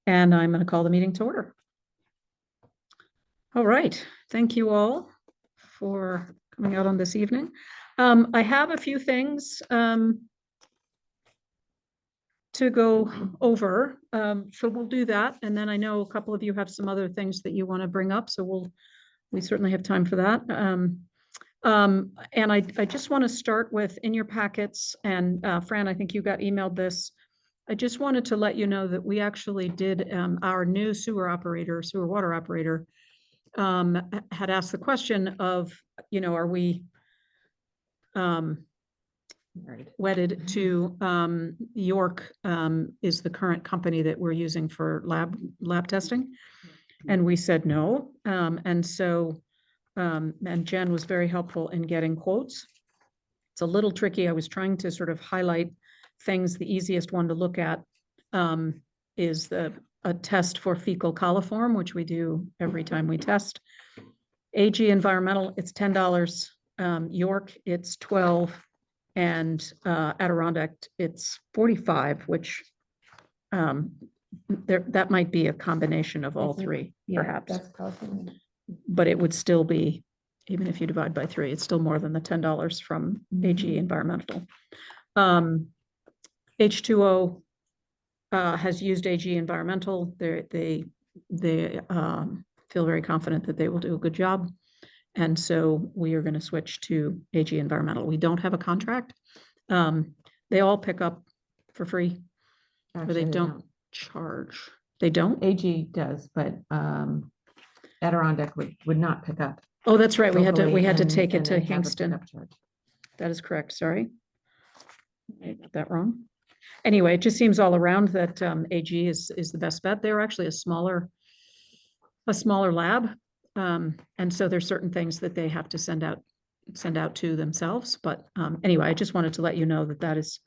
And I'm going to call the meeting to order. All right. Thank you all for coming out on this evening. I have a few things to go over. So we'll do that. And then I know a couple of you have some other things that you want to bring up. So we certainly have time for that. And I just want to start with in your packets, and Fran, I think you got emailed this. I just wanted to let you know that we actually did our new sewer water operator had asked the question of, are we wedded to York is the current company that we're using for lab testing. And we said no. And Jen was very helpful in getting quotes. It's a little tricky. I was trying to sort of highlight things. The easiest one to look at is a test for fecal coliform, which we do every time we test. AG Environmental, it's $10. York, it's $12. And Adirondack, it's $45, which that might be a combination of all three, perhaps. That's possible. But it would still be, even if you divide by 3, it's still more than the $10 from AG Environmental. H2O has used AG Environmental. They feel very confident that they will do a good job. And so we are going to switch to AG Environmental. We don't have a contract. They all pick up for free. Actually, or they don't charge. They don't? AG does, but Adirondack would not pick up. Oh, that's right. We had to take it to Kingston. That is correct. Sorry. I got that wrong. Anyway, it just seems all around that AG is the best bet. They're actually a smaller lab. And so there's certain things that they have to send out to themselves. But anyway, I just wanted to let you know that is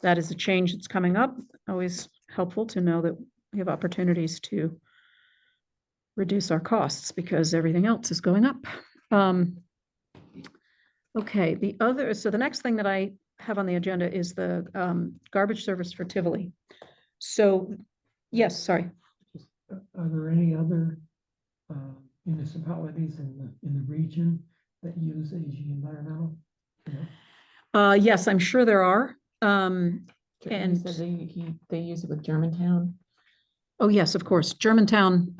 a change that's coming up. Always helpful to know that we have opportunities to reduce our costs because everything else is going up. Okay, so the next thing that I have on the agenda is the garbage service for Tivoli. So, yes, sorry. Are there any other municipalities in the region that use AG Environmental? Yes, I'm sure there are. And they use it with Germantown. Oh, yes, of course. Germantown,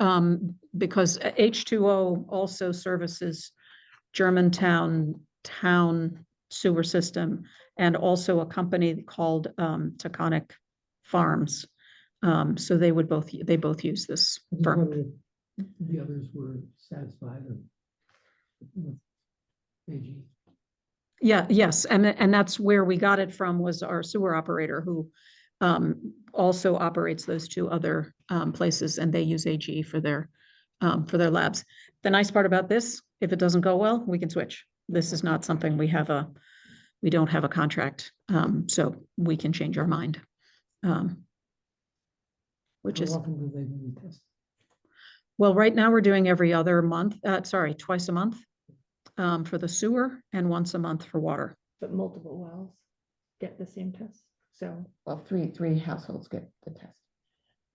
because H2O also services Germantown town sewer system and also a company called Taconic Farms. So they both use this firm. The others were satisfied with AG. Yeah, yes, and that's where we got it from, was our sewer operator who also operates those 2 other places, and they use AG for their labs. The nice part about this, if it doesn't go well, we can switch. This is not something we don't have a contract, so we can change our mind. Which is, how often do they do the test? Well, right now we're doing every other month, twice a month for the sewer and once a month for water. But multiple wells get the same test. So, well, three households get the test.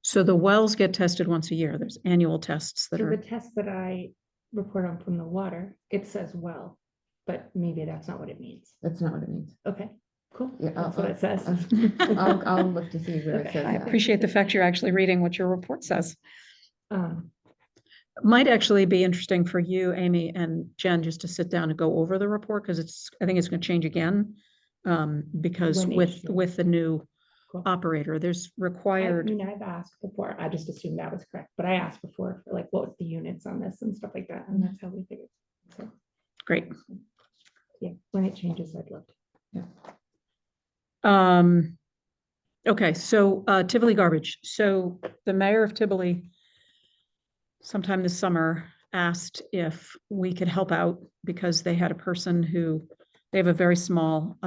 So the wells get tested once a year. There's annual tests that the test that I report on from the water, it says well, but maybe that's not what it means. That's not what it means. Okay, cool. Yeah, that's what it says. I'll look to see where it says I that. appreciate the fact you're actually reading what your report says. Might actually be interesting for you, Amy and Jen, just to sit down and go over the report, because I think it's going to change again, because with the new operator, there's required. I mean, I've asked before. I just assumed that was correct, but I asked before for like what was the units on this and stuff like that, and that's how we figured. So great. Yeah, when it changes, I'd love to. Yeah. Okay, so Tivoli garbage. So the mayor of Tivoli, sometime this summer, asked if we could help out because they had a person they have a very small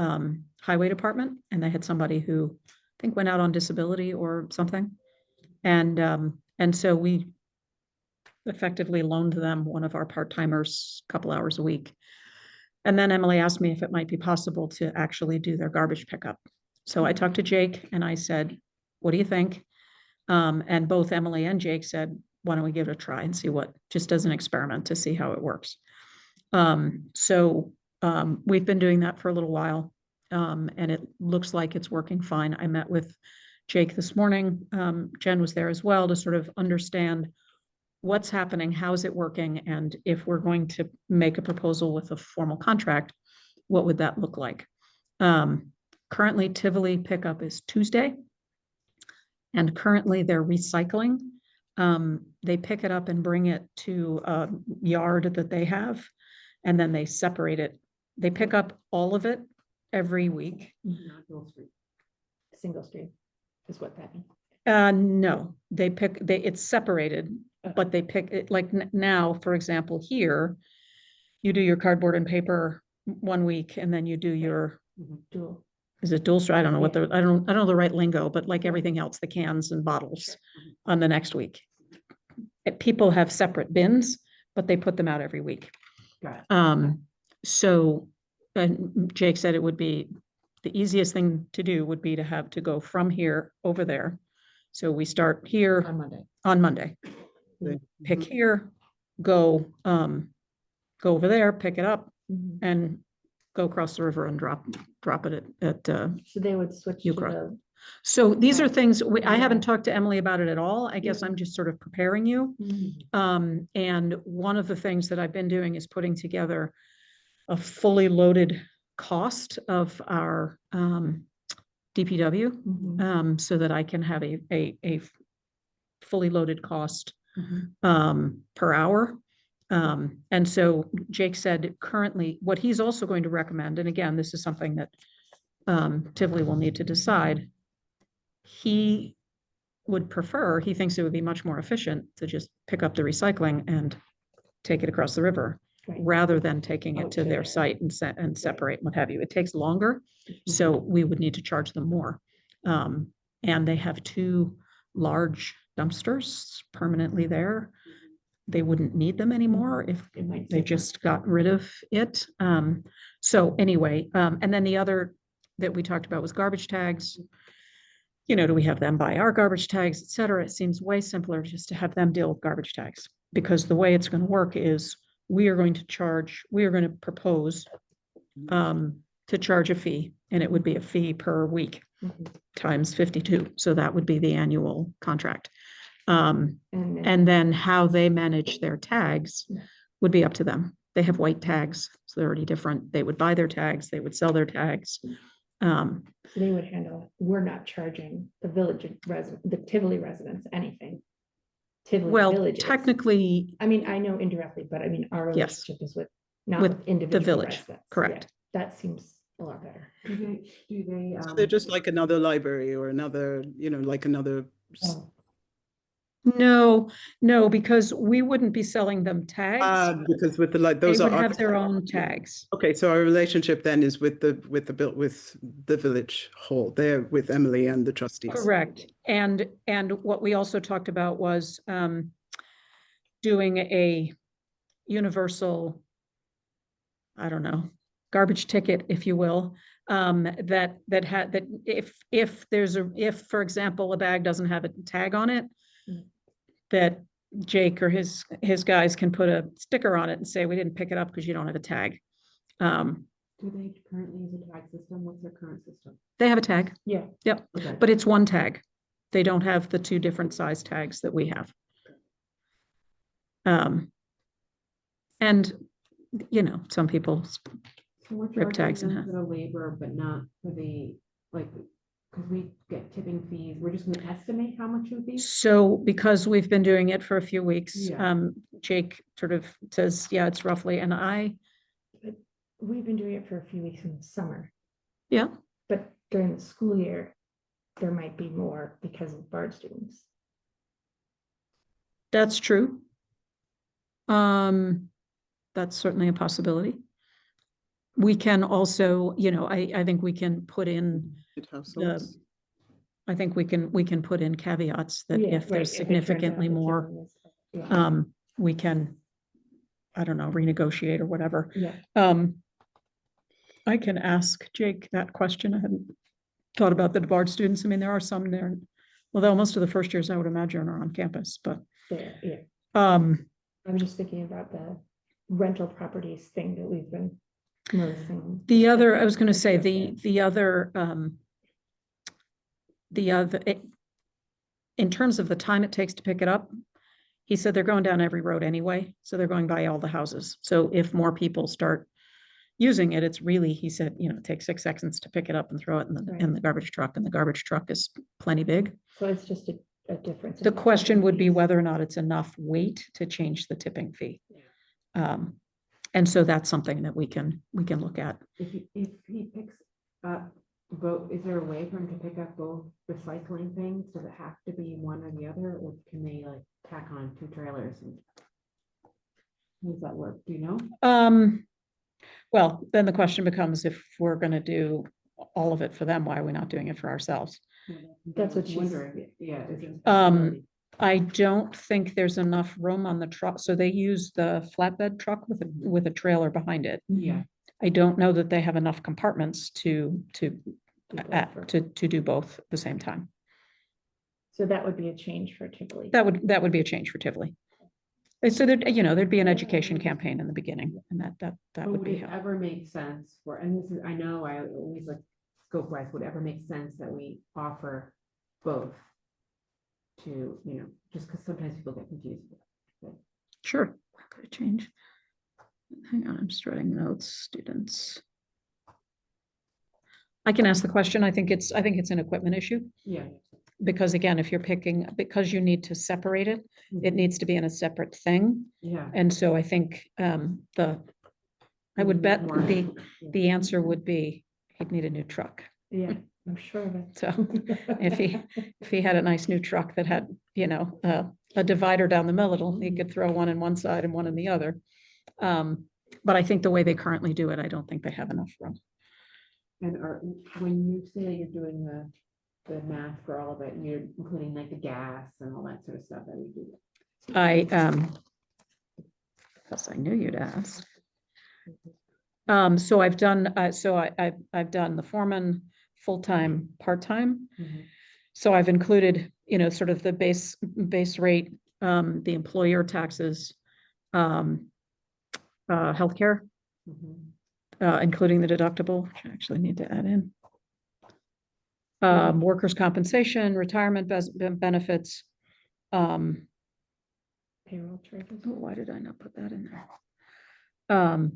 highway department, and they had somebody who I think went out on disability or something. And so we effectively loaned them one of our part-timers a couple hours a week. And then Emily asked me if it might be possible to actually do their garbage pickup. So I talked to Jake and I said, what do you think? And both Emily and Jake said, why don't we give it a try and see what, just as an experiment to see how it works. We've been doing that for a little while, and it looks like it's working fine. I met with Jake this morning. Jen was there as well to sort of understand what's happening, how's it working, and if we're going to make a proposal with a formal contract, what would that look like? Currently, Tivoli pickup is Tuesday, and currently they're recycling. They pick it up and bring it to a yard that they have, and then they separate it. They pick up all of it every week. Single stream is what that means. No, it's separated, but they pick it like now, for example, here, you do your cardboard and paper 1 week, and then you do your, Dual. is it dual stream? I don't know what Yeah. I don't know the right lingo, but like everything else, the cans and bottles on the next week. People have separate bins, but they put them out every week. So, and Jake said it would be, the easiest thing to do would be to have to go from here over there. So we start here On Monday. on Monday, pick here, go over there, pick it up, Mhm. and go across the river and drop it at, So they would switch to Ukraine. the. so these are Right. things, I haven't Yeah. talked to Emily about it at all. I guess Yeah. I'm just sort of preparing you. And one of the things that I've been doing is putting together a fully loaded cost of our DPW, Mhm. so that I can have a fully loaded cost Mhm. per hour. And so Jake said currently, what he's also going to recommend, and again, this is something that Tivoli will need to decide. He would prefer, he thinks it would be much more efficient to just pick up the recycling and take it across the river, Right. rather than taking Oh, it to to their there. site and separate, what have you. It takes longer, so we would need to charge them more. And they have 2 large dumpsters permanently there. They wouldn't need them anymore if It might they take- just got rid of it. So anyway, and then the other that we talked about was garbage tags. You know, do we have them buy our garbage tags, et cetera? It seems way simpler just to have them deal with garbage tags, because the way it's going to work is we are going to propose to charge a fee, and it would be a fee per week Mhm. times 52. So that would be the annual contract. And And then how they manage their tags Yeah. would be up to them. They have white tags, so they're already different. They would buy their tags, they would sell their tags. so they would handle it. We're not charging the village resident, the Tivoli residents, anything. Tivoli Well, Village is. technically, I mean, I know indirectly, but I mean, our Yes. relationship is with, not With with individual village, residents. correct. Yeah, that seems a lot better. Do they, So they're just like another library or another, like another. Oh, no, because we wouldn't be selling them tags. Because with They those would are. have their own tags. Okay, so our relationship then is with the village hall there with Emily and the trustees. Correct. And what we also talked about was doing a universal, I don't know, garbage ticket, if you will, that if, for example, a bag doesn't have a tag on it, Mm. that Jake or his guys can put a sticker on it and say, we didn't pick it up because you don't have a tag. do they currently use a tag system? What's their current system? They have a tag, yeah. Okay. but it's one tag. They don't have the 2 different size tags that we have. And, some people, So we're rip tags in charging half. them for the labor, but not for the, like, because we get tipping fees. We're just gonna estimate how much it would be? so because we've been doing it for a few weeks, Yeah. Jake sort of says, yeah, it's roughly, and We've been doing it for a few weeks in the summer, yeah, but during the school year, there might be more because of BARD students. that's true. That's certainly a possibility. We can also, I think we can put in, Households. I think we can put in caveats that Yeah, if right, there's it turns significantly out that more, Tivoli is- Yeah, we can, I don't know, renegotiate or whatever. yeah. I can ask Jake that question. I hadn't thought about the BARD students. I mean, there are some there Although most of the first years, I would imagine, are on campus, but, there, yeah. um, I'm just thinking about the rental properties thing that we've been noticing. the other, I was gonna say, the other, in terms of the time it takes to pick it up, he said they're going down every road anyway, so they're going by all the houses. So if more people start using it, it's really, he said, you know, it takes 6 seconds to pick it up and throw it in the garbage truck, and the garbage truck is plenty big. So it's just a difference. in The question would be fees. whether or not it's enough weight to change the tipping fee. And so that's something that we can look at. If he picks up both, is there a way for him to pick up both recycling things? Does it have to be one or the other, or can they like tack on 2 trailers? And how does that work? Do you know? Well, then the question becomes, if we're gonna do all of it for them, why are we not doing it for ourselves? That's what I was she's- wondering. Yeah. is there a Um, possibility? I don't think there's enough room on the truck, so they use the flatbed truck with a trailer behind it. Yeah. I don't know that they have enough compartments to do both at the same time. So that would be a change for Tivoli. That would be a change for Tivoli. So there'd be an education campaign in the beginning, and that But would would be it how. ever make sense for, and this is, I know I always like scope wise, would it ever make sense that we offer both? To, you know, just because sometimes people get confused. Sure, could change. Hang on, I'm just writing notes, students. I can ask the question. I think it's an equipment issue, Yeah. because again, if you're because you need to separate it, it needs to be in a separate thing. Yeah. And so I think I would bet the answer would be he'd need a new truck. Yeah, I'm sure of it. So if he had a nice new truck that had, you know, a divider down the middle, he could throw one in one side and one in the other. But I think the way they currently do it, I don't think they have enough room. And when you say you're doing the math for all of it, you're including like the gas and all that sort of stuff that we do. Because I knew you'd ask. So I've done, I've done the foreman, full-time, part-time. So I've included, you know, sort of the base rate, the employer taxes, healthcare, including the deductible, which I actually need to add in. Workers' compensation, retirement benefits. Payroll charges. Oh, why did I not put that in there?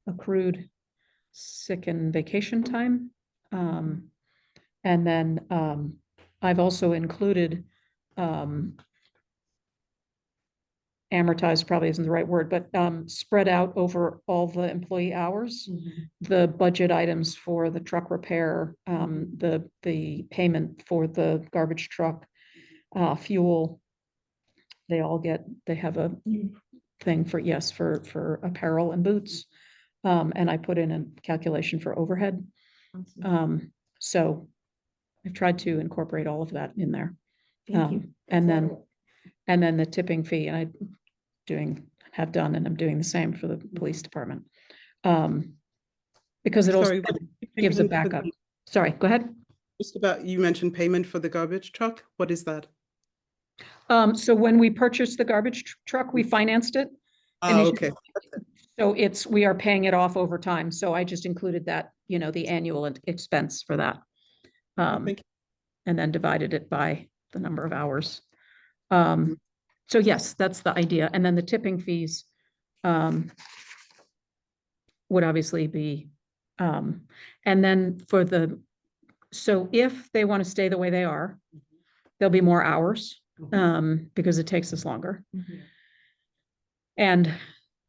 Accrued sick and vacation time. And then I've also included amortized probably isn't the right word, but spread out over all the employee hours, the budget items for the truck repair, the payment for the garbage truck, fuel. They have a thing for apparel and boots. And I put in a calculation for overhead. So I've tried to incorporate all of that in there. Thank you. And then the tipping fee, and I'm doing the same for the police department. Because it also Sorry, what gives a payment for backup. the- Sorry, go ahead. Just about, you mentioned payment for the garbage truck. What is that? So when we purchased the garbage truck, we financed it. Oh, Initially. okay. So we are paying it off over time. So I just included that, you know, the annual expense for that. Thank you. And then divided it by the number of hours. So yes, that's the idea. And then the tipping fees would obviously be, and then so if they want to stay the way they are, there'll be more hours because it takes us longer. And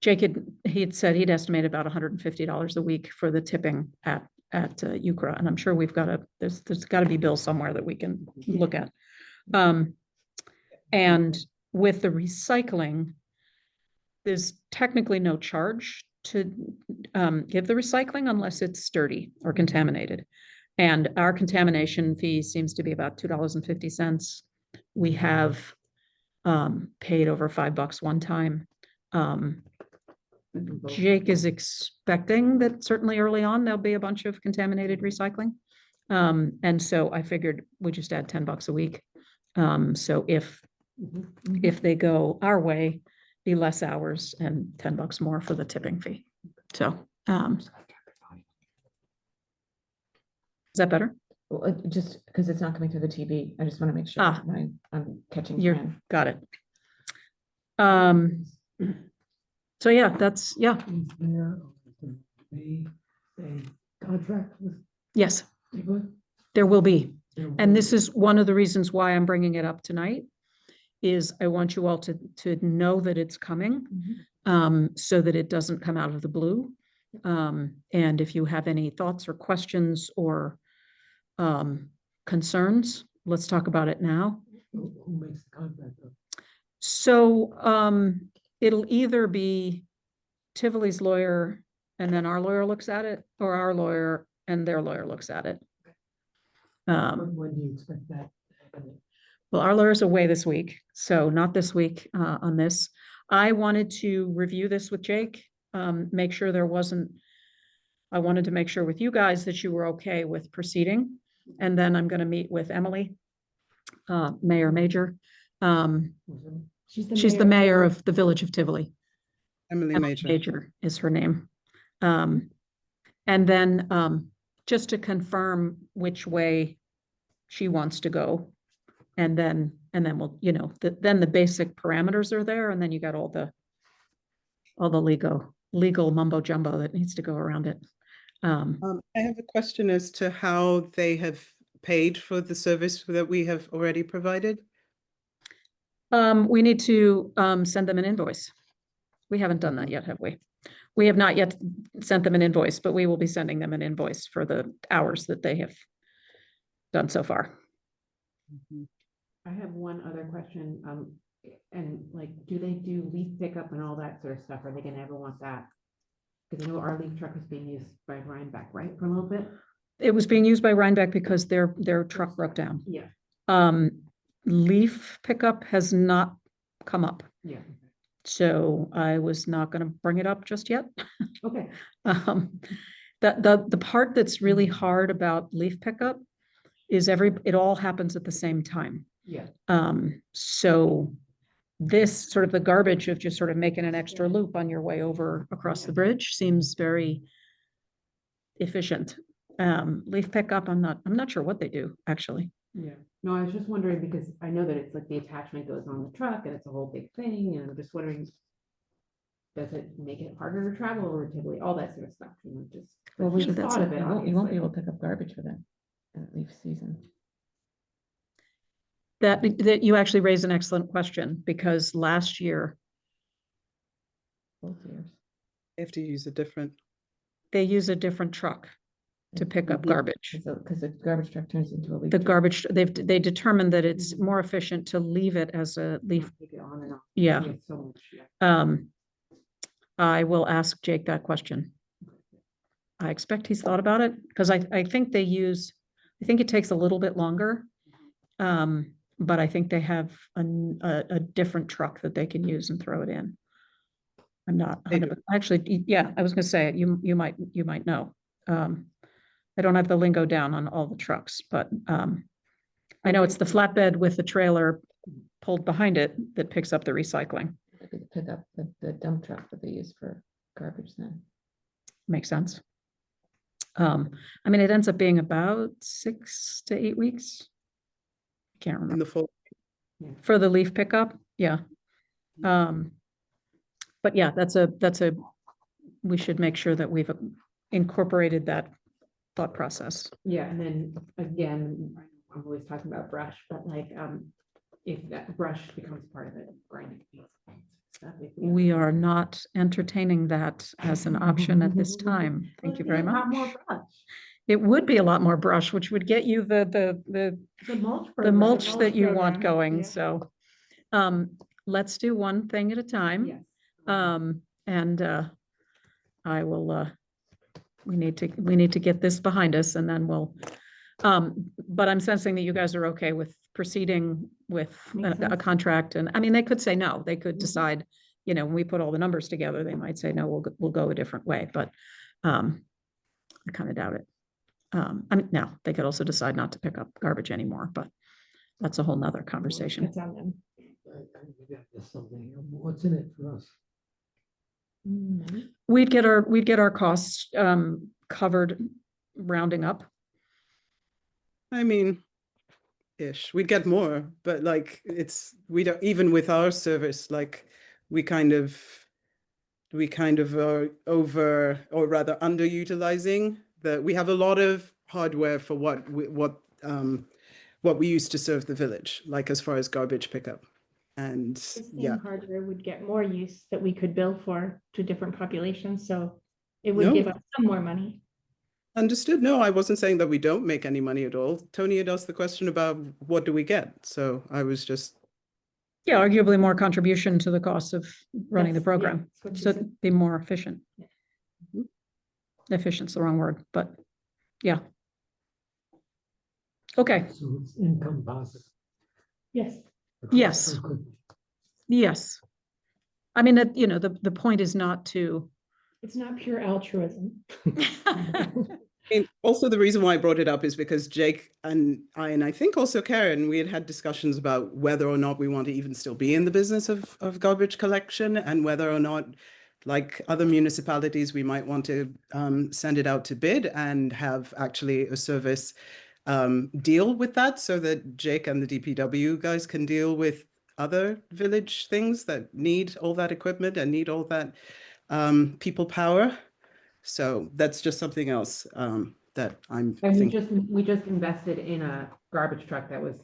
Jake he'd said he'd estimate about $150 a week for the tipping at UCRA, and I'm sure there's got to be bills somewhere that we can look at. And with the recycling, there's technically no charge to give the recycling unless it's dirty or contaminated. And our contamination fee seems to be about $2.50. We have paid over $5 one time. Jake is expecting that certainly early on, there'll be a bunch of contaminated recycling. And so I figured we just add $10 a week. So if they go our way, be less hours and $10 more for the tipping fee. So, is that better? Well, just because it's not coming through the TV, I just want to make sure Ah. that I'm catching. You're, Fran. got it. So yeah, that's, yeah, Is there a contract with yes, Tigler? there will be. There And will this be. is one of the reasons why I'm bringing it up tonight, is I want you all to know that it's coming, so that it doesn't come out of the blue. And if you have any thoughts or questions or concerns, let's talk about it now. Who makes the contract up? So it'll either be Tivoli's lawyer and then our lawyer looks at it, or our lawyer and their lawyer looks at it. When do you expect that to happen? Well, our lawyer's away this week, so not this week on this. I wanted to review this with Jake, make sure there wasn't, I wanted to make sure with you guys that you were okay with proceeding. And then I'm going to meet with Emily, Mayor Major. She's the mayor of the Village of Tivoli. Emily Emily Major. Major is her name. And then just to confirm which way she wants to go. And then we'll, then the basic parameters are there, and then you got all the legal mumbo jumbo that needs to go around it. I have a question as to how they have paid for the service that we have already provided. We need to send them an invoice. We haven't done that yet, have we? We have not yet sent them an invoice, but we will be sending them an invoice for the hours that they have done so far. I have one other question, and like, do they do leaf pickup and all that sort of stuff? Are they gonna ever want that? Because I know our leaf truck was being used by Rhinebeck, right, for a little bit? It was being used by Rhinebeck because their truck broke down. Yeah. Leaf pickup has not come up, Yeah, so I was not going to bring it up just yet. okay. The part that's really hard about leaf pickup is it all happens at the same time. Yeah. So this sort of the garbage of just sort of making an extra loop on your way over across the bridge seems very efficient. Leaf pickup, I'm not sure what they do, actually. Yeah, no, I was just wondering because I know that it's like the attachment goes on the truck and it's a whole big thing, and I'm just wondering, does it make it harder to travel over Tivoli, all that sort of stuff, just. Well, we- that's thought of it, You won't be obviously. able to pick up garbage with it in leaf season. That you actually raise an excellent question, because last year Both years. They have to use a different. they use a different truck to pick up garbage. Because the garbage truck turns into a leaf. The truck. garbage, they determined that it's more efficient to leave it as a leaf. Take it on and off. Yeah. It's so much, yeah. I will ask Jake that question. I expect he's thought about it, because I think I think it takes a little bit longer. But I think they have a different truck that they can use and throw it in. I'm not, They do. actually, yeah, I was gonna say, you might know. I don't have the lingo down on all the trucks, but I know it's the flatbed with the trailer pulled behind it that picks up the recycling. They could pick up the dump truck that they use for garbage then. Makes sense. I mean, it ends up being about 6 to 8 weeks. I can't In remember. the fall. For the leaf pickup, yeah. But yeah, we should make sure that we've incorporated that thought process. Yeah, and then again, I'm always talking about brush, but like, if that brush becomes part of it, grinding. Stuff, if we have- We are not entertaining that as an option at this time. Thank you very Well, it'd be a lot much. more brush. It would be a lot more brush, which would get you the The mulch. the program, mulch that you want program, going, yeah. so. Let's do one thing at a time. Yes. And I will, we need to get this behind us, and then we'll, but I'm sensing that you guys are okay with proceeding with Makes a sense. contract, and I mean, they could say no, they could Mhm. decide, when we put all the numbers together, they might say, no, we'll go a different way, but I kind of doubt it. I mean, now, they could also decide not to pick up garbage anymore, but that's a whole nother conversation. It's on them. Maybe I missed something here. What's in it for us? We'd get our costs covered, rounding up. I mean, ish, we'd get more, but like, we don't, even with our service, like, we kind of are over, or rather underutilizing we have a lot of hardware for what we used to serve the village, like as far as garbage pickup. And The same yeah, hardware would get more use that we could bill for to different populations, so it would No. give us some more money. understood. No, I wasn't saying that we don't make any money at all. Tony had asked the question about what do we get? So I was just, Yeah, arguably more contribution to the cost of running the That's- yeah, program, that's what she so said. be more efficient. Yeah. Efficient's the wrong word, but yeah. Okay, So it's income positive. Yes, Yes. Good. yes. I mean, you know, the point is not to. it's not pure altruism. and also the reason why I brought it up is because Jake and I think also Karen, we had discussions about whether or not we want to even still be in the business of garbage collection, and whether or not, like other municipalities, we might want to send it out to bid and have actually a service deal with that, so that Jake and the DPW guys can deal with other village things that need all that equipment and need all that people power. So that's just something else that I'm And thinking. we just invested in a garbage truck that was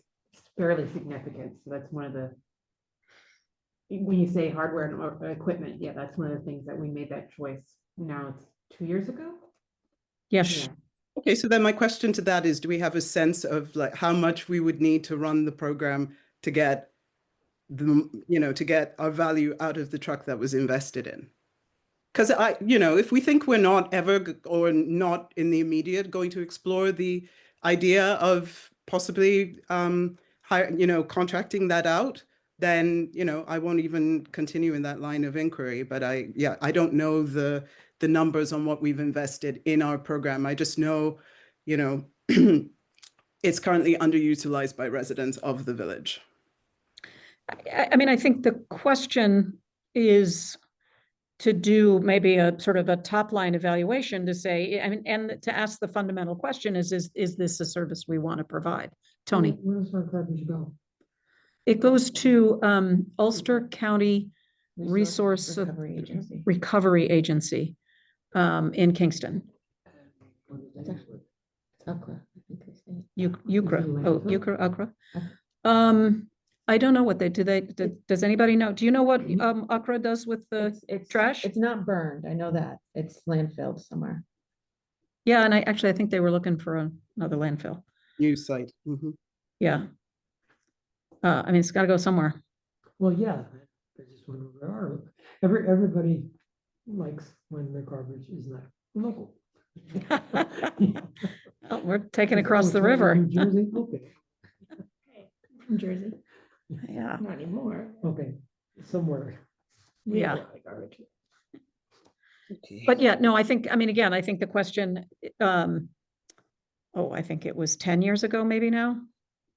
fairly significant, so that's one of the. When you say hardware and equipment, yeah, that's one of the things that we made that choice. Now it's 2 years ago. Yes, Yeah. Okay, so then my question to that is, do we have a sense of like how much we would need to run the program to get to get our value out of the truck that was invested in? Because if we think we're not ever or not in the immediate going to explore the idea of possibly contracting that out, then I won't even continue in that line of inquiry. But I don't know the numbers on what we've invested in our program. I just know, it's currently underutilized by residents of the village. I mean, I think the question is to do maybe a sort of a top line evaluation to say, I mean, and to ask the fundamental question is this a service we want to provide? Tony, Where does our garbage go? it goes to Ulster County Resource Recovery Agency. Recovery Agency in Kingston. What does that do? Ukra, I think they say. Ukra, oh, landfill? Ukra. I don't know what they do. Does anybody know? Do you know what Ukra does with the trash? It's not burned, I know that, it's landfilled somewhere. Yeah, and I think they were looking for another landfill. New site. Mhm. Yeah. I mean, it's got to go somewhere. Well, yeah, I just wonder where are, everybody likes when their garbage is not local. Oh, we're taking It's, across oh, the it's over river. in New Jersey, okay, From Jersey, Yeah. not anymore. okay, somewhere. We Yeah. don't like garbage. But yeah, no, I mean, again, I think the question, I think it was 10 years ago, maybe now,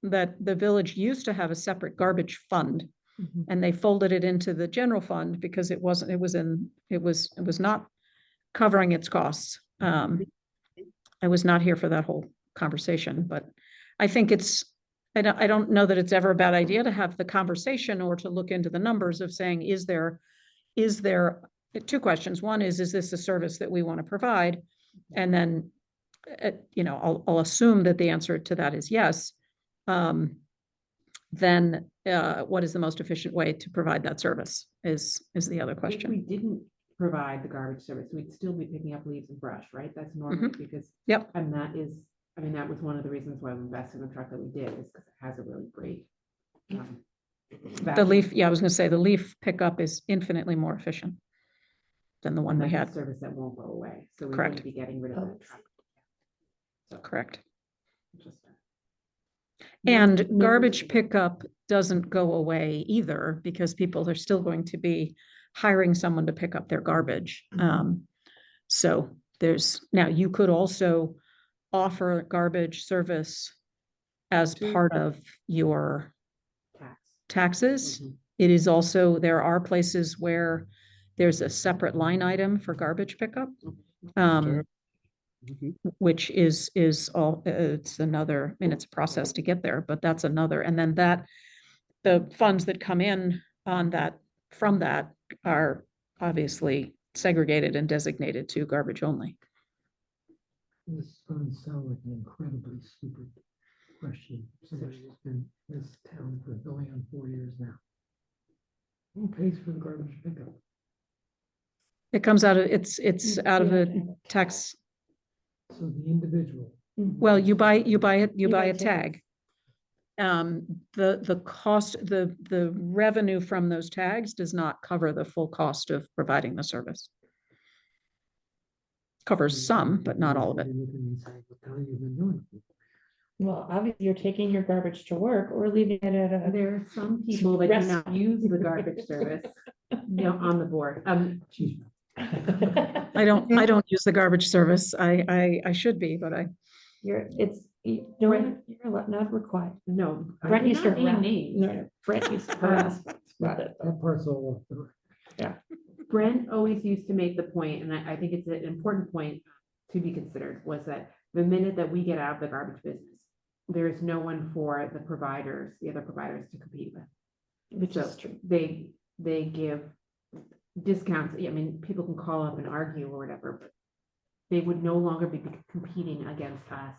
that the village used to have a separate garbage fund, Mhm. and they folded it into the general fund because it was not covering its costs. I was not here for that whole conversation, but I think I don't know that it's ever a bad idea to have the conversation or to look into the numbers of saying, is there two questions. One is this a service that we want to provide? And then, I'll assume that the answer to that is yes. Then what is the most efficient way to provide that service is the other If we question. didn't provide the garbage service, we'd still be picking up leaves and brush, right? That's normal because. Yep. And that was one of the reasons why we invested in the truck that we did, is because it has a really great. The leaf, yeah, I was going to say the leaf pickup is infinitely more efficient than the one we had. Service that won't go away, so we Correct. wouldn't be getting rid of that truck. So, Correct. just, And garbage pickup doesn't go away either because people are still going to be hiring someone to pick up their garbage. So now you could also offer garbage service as To- part of your Tax. taxes. Mhm. It is also, there are places where there's a separate line item for garbage pickup. Sure. Mhm. Which is all, it's another, I mean, it's a process to get there, but that's another, and then the funds that come in on that, from that are obviously segregated and designated to garbage only. This is going to sound like an incredibly stupid question. Somebody who's been in this town for going on 4 years now. Who pays for the garbage pickup? It comes out of, it's out of the tax, So the individual. well, you buy it, you You buy buy a tag. The cost, the revenue from those tags does not cover the full cost of providing the service. Covers some, but not all of it. You're looking and saying, what the hell you been doing? Well, obviously, you're taking your garbage to work or leaving it at a. There are some people that do Rest- not use the garbage service, on the board. Jeez. I don't use the garbage service. I should be, but I, You're not required. No. Brent I'm used to not naming harass, names. no, Brent used to harass us about it. That part's all off the. Brent always used to make the point, and I think it's an important point to be considered, was that the minute that we get out of the garbage business, there is no one for the providers, the other providers to compete with. Which So is true. they give discounts. I mean, people can call up and argue or whatever, but they would no longer be competing against us.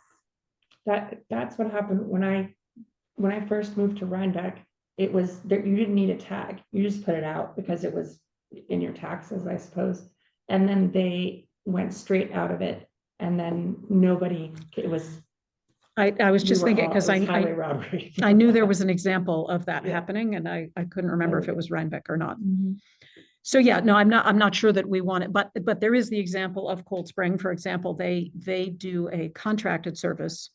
That's what happened when I first moved to Rhinebeck. It was there, you didn't need a tag. You just put it out because it was in your taxes, I suppose. And then they went straight out of it. And then nobody, it was. I was just we were thinking, all- because it was highway robbery. I knew there was an example of that Yeah. happening, and I couldn't remember if it was Rhinebeck or not. Mhm. So yeah, no, I'm not sure that we want it, but there is the example of Cold Spring, for example, they do a contracted service.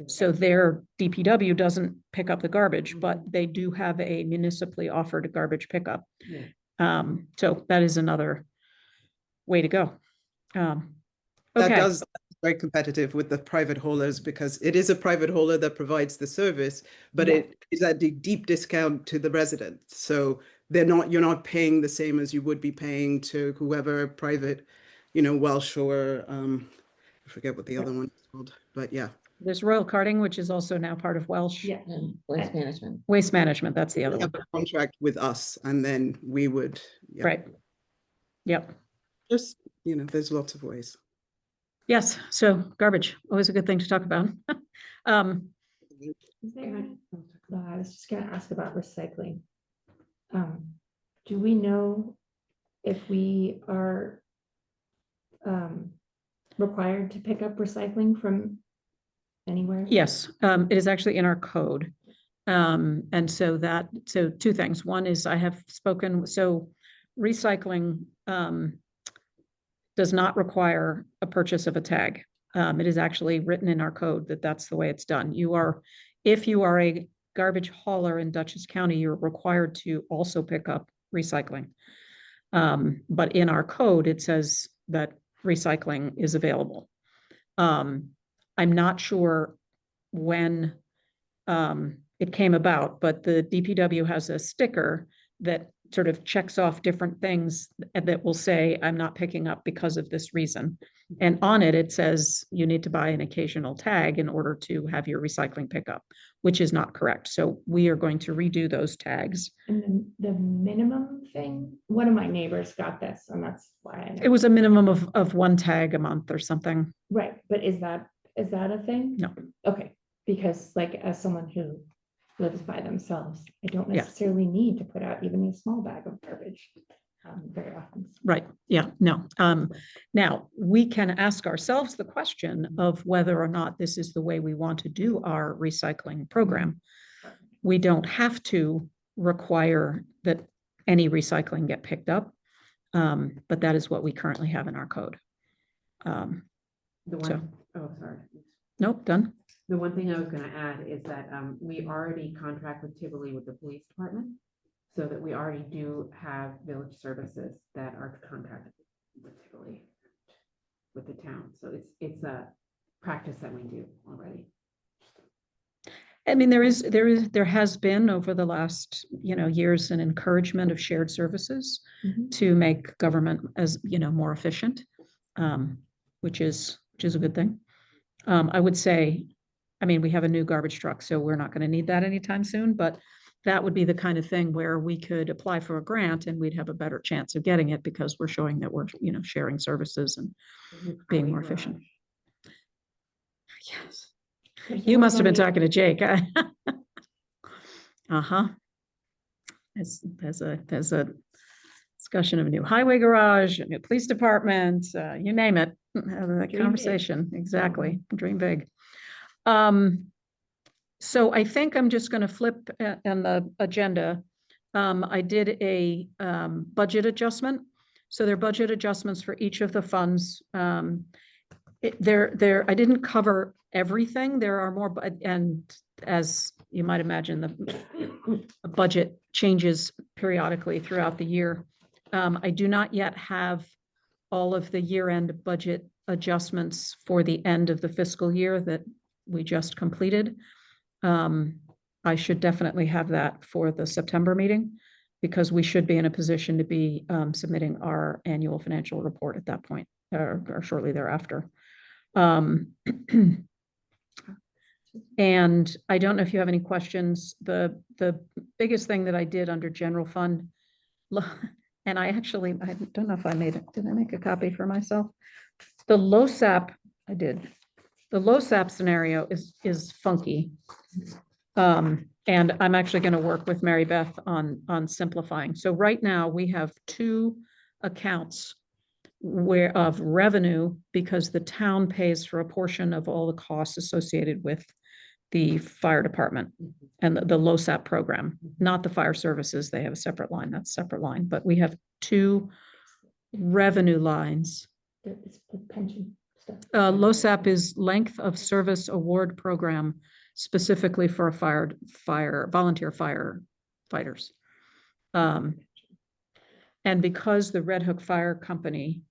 So their DPW doesn't pick up the garbage, but they do have a municipally offered garbage pickup. Yeah. So that is another way to go. That Okay, does very competitive with the private haulers because it is a private hauler that provides the service, but Yeah. it is at a deep discount to the resident. So you're not paying the same as you would be paying to whoever private, Welsh or I forget what the other one is called, but yeah. there's Royal Carting, which is also now part of Welsh. Yeah. Waste management. Waste Management, that's the other They have one, a contract with us and then we would, yeah. right? Yep. Just, there's lots of ways. Yes, so garbage, always a good thing to talk about. Is there- I was just gonna ask about recycling. Do we know if we are required to pick up recycling from anywhere? Yes, it is actually in our code. And so two things. One is I have spoken, so recycling does not require a purchase of a tag. It is actually written in our code that that's the way it's done. If you are a garbage hauler in Dutchess County, you're required to also pick up recycling. But in our code, it says that recycling is available. I'm not sure when it came about, but the DPW has a sticker that sort of checks off different things that will say, I'm not picking up because of this reason. And on it, it says you need to buy an occasional tag in order to have your recycling pickup, which is not correct. So we are going to redo those tags. And then the minimum thing, one of my neighbors got this, and that's why I know. It was a minimum of one tag a month or something. Right, but is that a thing? No. Okay, because like as someone who lives by themselves, I don't Yeah. necessarily need to put out even a small bag of garbage very often. Right, yeah, no. Now, we can ask ourselves the question of whether or not this is the way we want to do our recycling program. We don't have to require that any recycling get picked up, but that is what we currently have in our code. The So- one, oh, sorry. Nope, done. The one thing I was gonna add is that we already contract with Tivoli with the police department. So that we already do have village services that are contracted with Tivoli with the town. So it's practice that we do already. I mean, there has been over the last, years an encouragement of shared services Mhm. to make government as, more efficient, which is a good thing. I would say, I mean, we have a new garbage truck, so we're not going to need that anytime soon, but that would be the kind of thing where we could apply for a grant and we'd have a better chance of getting it because we're showing that we're, sharing services and being more efficient. Yes. There's You one must have been money- talking to Jake. Uh-huh. There's a discussion of a new highway garage, a new police department, you name it. Have that big. conversation, exactly, dream big. So I think I'm just gonna flip on the agenda. I did a budget adjustment. So there are budget adjustments for each of the funds. I didn't cover everything. There are more, and as you might imagine, the budget changes periodically throughout the year. I do not yet have all of the year-end budget adjustments for the end of the fiscal year that we just completed. I should definitely have that for the September meeting because we should be in a position to be submitting our annual financial report at that point or shortly thereafter. And I don't know if you have any questions. The biggest thing that I did under general fund, and I don't know if I made it. Did I make a copy for myself? The LoSAP, I did. The LoSAP scenario is funky. And I'm actually going to work with Mary Beth on simplifying. So right now we have two accounts of revenue because the town pays for a portion of all the costs associated with the fire department and the LoSAP program, not the fire services. They have a separate line. That's a separate line, but we have two revenue lines. It's pension stuff. LoSAP is Length of Service Award Program, specifically for volunteer firefighters. And because the Red Hook Fire Company,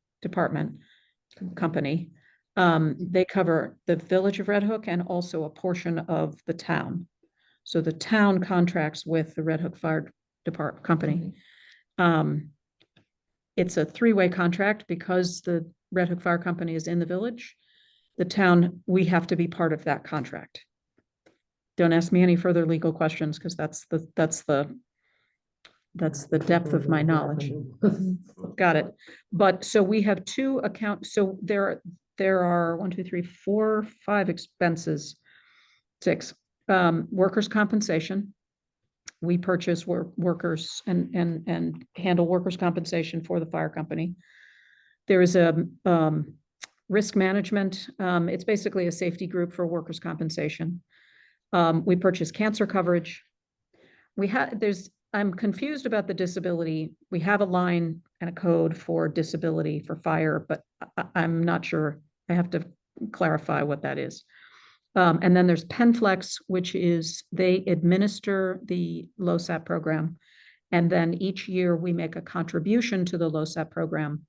they cover the village of Red Hook and also a portion of the town. So the town contracts with the Red Hook Fire Company. It's a three-way contract because the Red Hook Fire Company is in the village. The town, we have to be part of that contract. Don't ask me any further legal questions because that's the depth of my knowledge. Got it. But so we have two accounts. So there are 1, 2, 3, 4, 5 expenses. 6. Workers' compensation. We purchase workers and handle workers' compensation for the fire company. There is a risk management. It's basically a safety group for workers' compensation. We purchase cancer coverage. I'm confused about the disability. We have a line and a code for disability for fire, but I'm not sure. I have to clarify what that is. And then there's PenFlex, which is they administer the LoSAP program. And then each year we make a contribution to the LoSAP program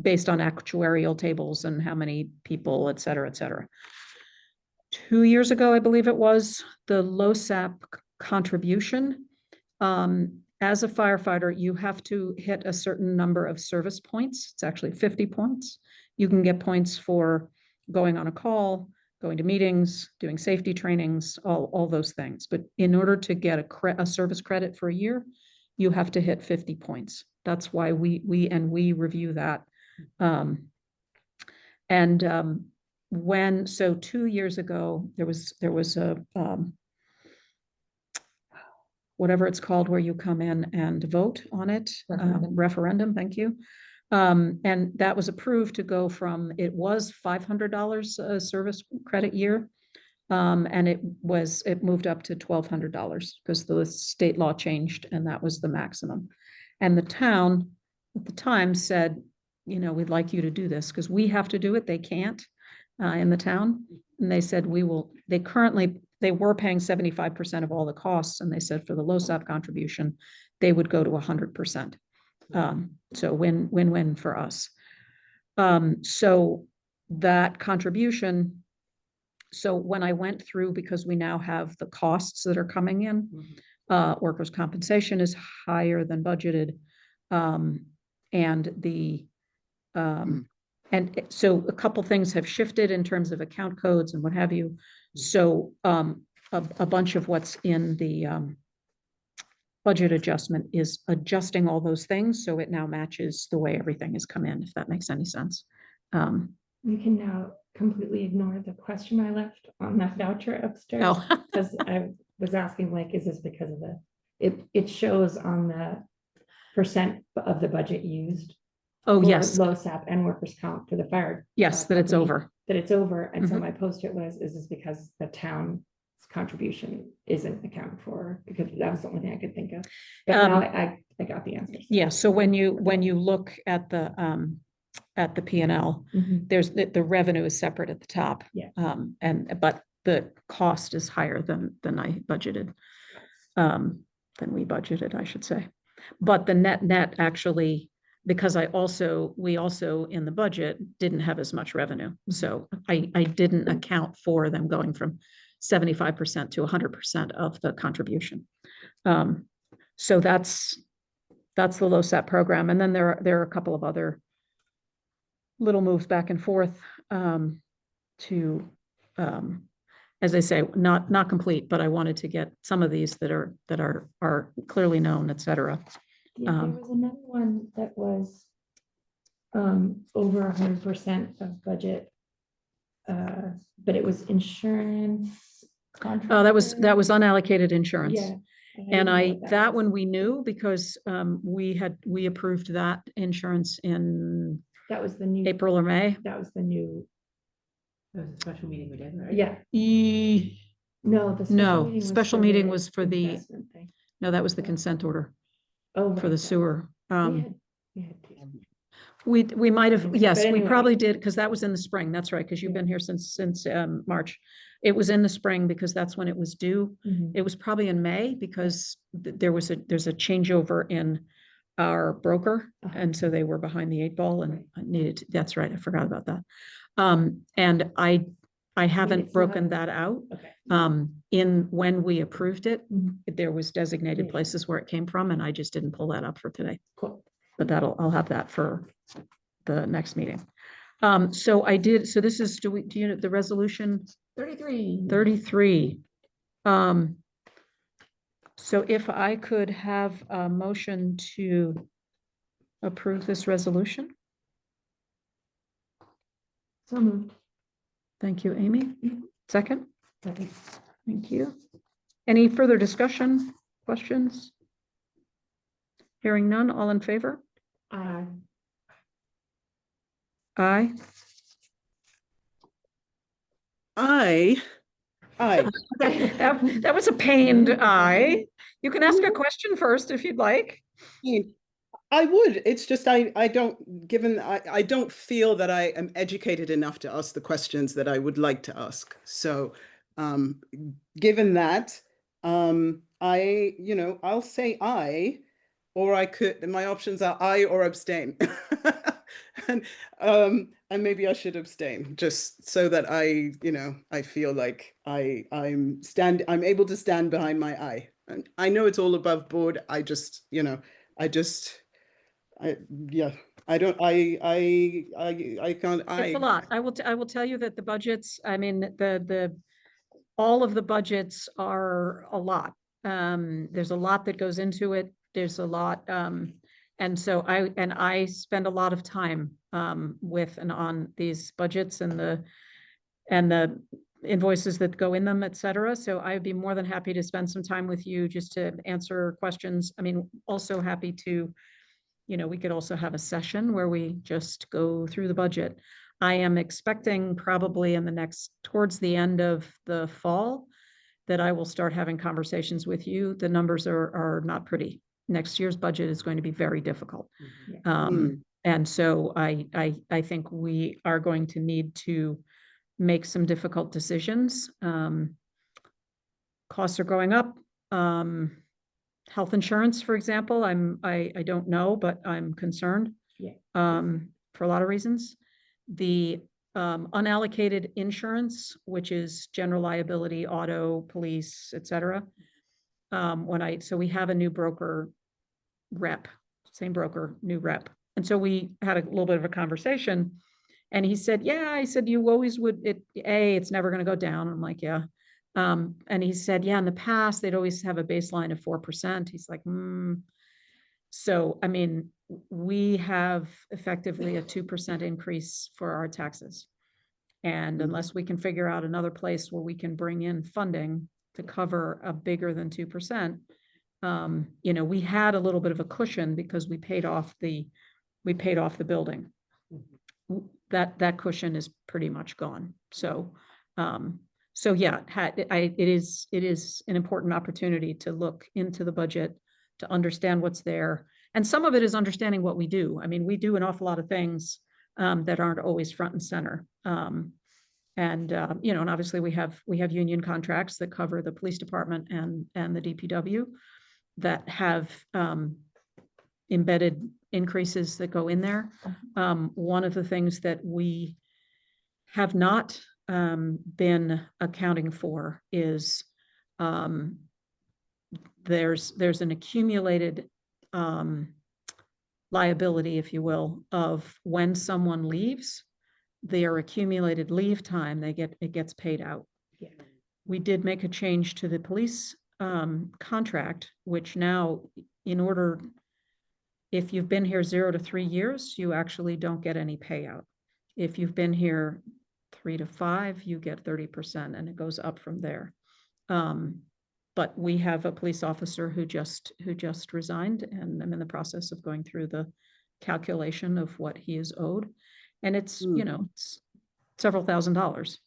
based on actuarial tables and how many people, et cetera, et cetera. 2 years ago, I believe it was, the LoSAP contribution. As a firefighter, you have to hit a certain number of service points. It's actually 50 points. You can get points for going on a call, going to meetings, doing safety trainings, all those things. But in order to get a service credit for a year, you have to hit 50 points. That's why we review that. So 2 years ago, there was a whatever it's called, where you come in and vote on it, referendum, thank you. And that was approved to go from, it was $500 a service credit year. And it moved up to $1,200 because the state law changed and that was the maximum. And the town at the time said, we'd like you to do this because we have to do it. They can't in the town. And they said, they were paying 75% of all the costs. And they said for the LoSAP contribution, they would go to 100%. So win-win for us. So that contribution, so when I went through, because we now have the costs that are coming in, workers' compensation is higher than budgeted. And the, so a couple things have shifted in terms of account codes and what have you. So, a bunch of what's in the, budget adjustment is adjusting all those things, so it now matches the way everything has come in, if that makes any sense. You can now completely ignore the question I left on that voucher upstairs. Oh, Because I was asking, like, is this because of it shows on the percent of the budget used. oh, for yes, LoSAP and workers' comp for the fire. yes, that it's company, over. That it's over, and so Mhm. my post-it was, is this because the town's contribution isn't accounted for? Because that was the only thing I could think of. But now I got the answers. Yeah, so when you look at the P and L, Mhm. there's the revenue is separate at the top. Yeah. But the cost is higher than I budgeted. Than we budgeted, I should say. But the net actually, because we also in the budget didn't have as much revenue. So I didn't account for them going from 75% to 100% of the contribution. So that's the LoSAP program. And then there are a couple of other little moves back and forth to, as I say, not complete, but I wanted to get some of these that are clearly known, et cetera. Yeah, there was another one that was over 100% of budget. But it was insurance. Oh, that was unallocated insurance. Yeah. And didn't know what that was. one we knew because we approved that insurance in That was the new. April or May. That was the new, That was a special meeting we did, right? yeah, E- no, the. No, special meeting was for the- investment thing. No, that was the consent order Oh, for right, the that- sewer. we had two. We might have, yes, But we anyway. probably did, because that was in the spring. That's right, because you've been here since March. It was in the spring because that's when it was due. Mhm. It was probably in May because there's a changeover in our broker. Uh-huh. And so they were behind the 8 ball and Right. needed, that's right, I forgot about that. And I haven't it's broken not- that out. Okay. In when we approved it, Mhm. there was designated Yeah. places where it came from, and I just didn't pull that up for today. Cool. But I'll have that for the next meeting. So this is, do you know the resolution 33. 33? So if I could have a motion to approve this resolution? So moved. Thank you, Amy. Mhm. Second? Second. Thank you. Any further discussion, questions? Hearing none, all in favor? Aye. Aye. I That was a pained aye. You can ask a question first if you'd like. mean, I would. It's just I don't, given I don't feel that I am educated enough to ask the questions that I would like to ask. So given that, I'll say aye, or I could, my options are aye or abstain. And maybe I should abstain just so that I feel like I'm able to stand behind my aye. And I know it's all above board. I just, I can't, It's a lot. I will tell you that the budgets, I mean, all of the budgets are a lot. There's a lot that goes into it. There's a lot, and so I spend a lot of time with and on these budgets and the invoices that go in them, et cetera. So I'd be more than happy to spend some time with you just to answer questions. I mean, also happy to, we could also have a session where we just go through the budget. I am expecting probably towards the end of the fall that I will start having conversations with you. The numbers are not pretty. Next year's budget is going to be very difficult. And so I think we are going to need to make some difficult decisions. Costs are going up. Health insurance, for example, I don't know, but I'm concerned. Yeah. For a lot of reasons. The unallocated insurance, which is general liability, auto, police, et cetera. So we have a new broker rep, same broker, new rep. And so we had a little bit of a conversation and he said, yeah, I said, you always would, it's never going to go down. I'm like, yeah. And he said, yeah, in the past, they'd always have a baseline of 4%. He's like, So, I mean, we have effectively a 2% increase for our taxes. And unless we can figure out another place where we can bring in funding to cover a bigger than 2%, we had a little bit of a cushion because we paid off the building. That cushion is pretty much gone. So, yeah, it is an important opportunity to look into the budget, to understand what's there. And some of it is understanding what we do. I mean, we do an awful lot of things that aren't always front and center. And obviously we have union contracts that cover the police department and the DPW that have embedded increases that go in there. One of the things that we have not been accounting for is there's an accumulated liability, if you will, of when someone leaves, their accumulated leave time, it gets paid out. Yeah. We did make a change to the police contract, which now, if you've been here 0 to 3 years, you actually don't get any payout. If you've been here 3 to 5, you get 30%, and it goes up from there. But we have a police officer who just resigned, and I'm in the process of going through the calculation of what he is owed. And it's, it's several $1,000s.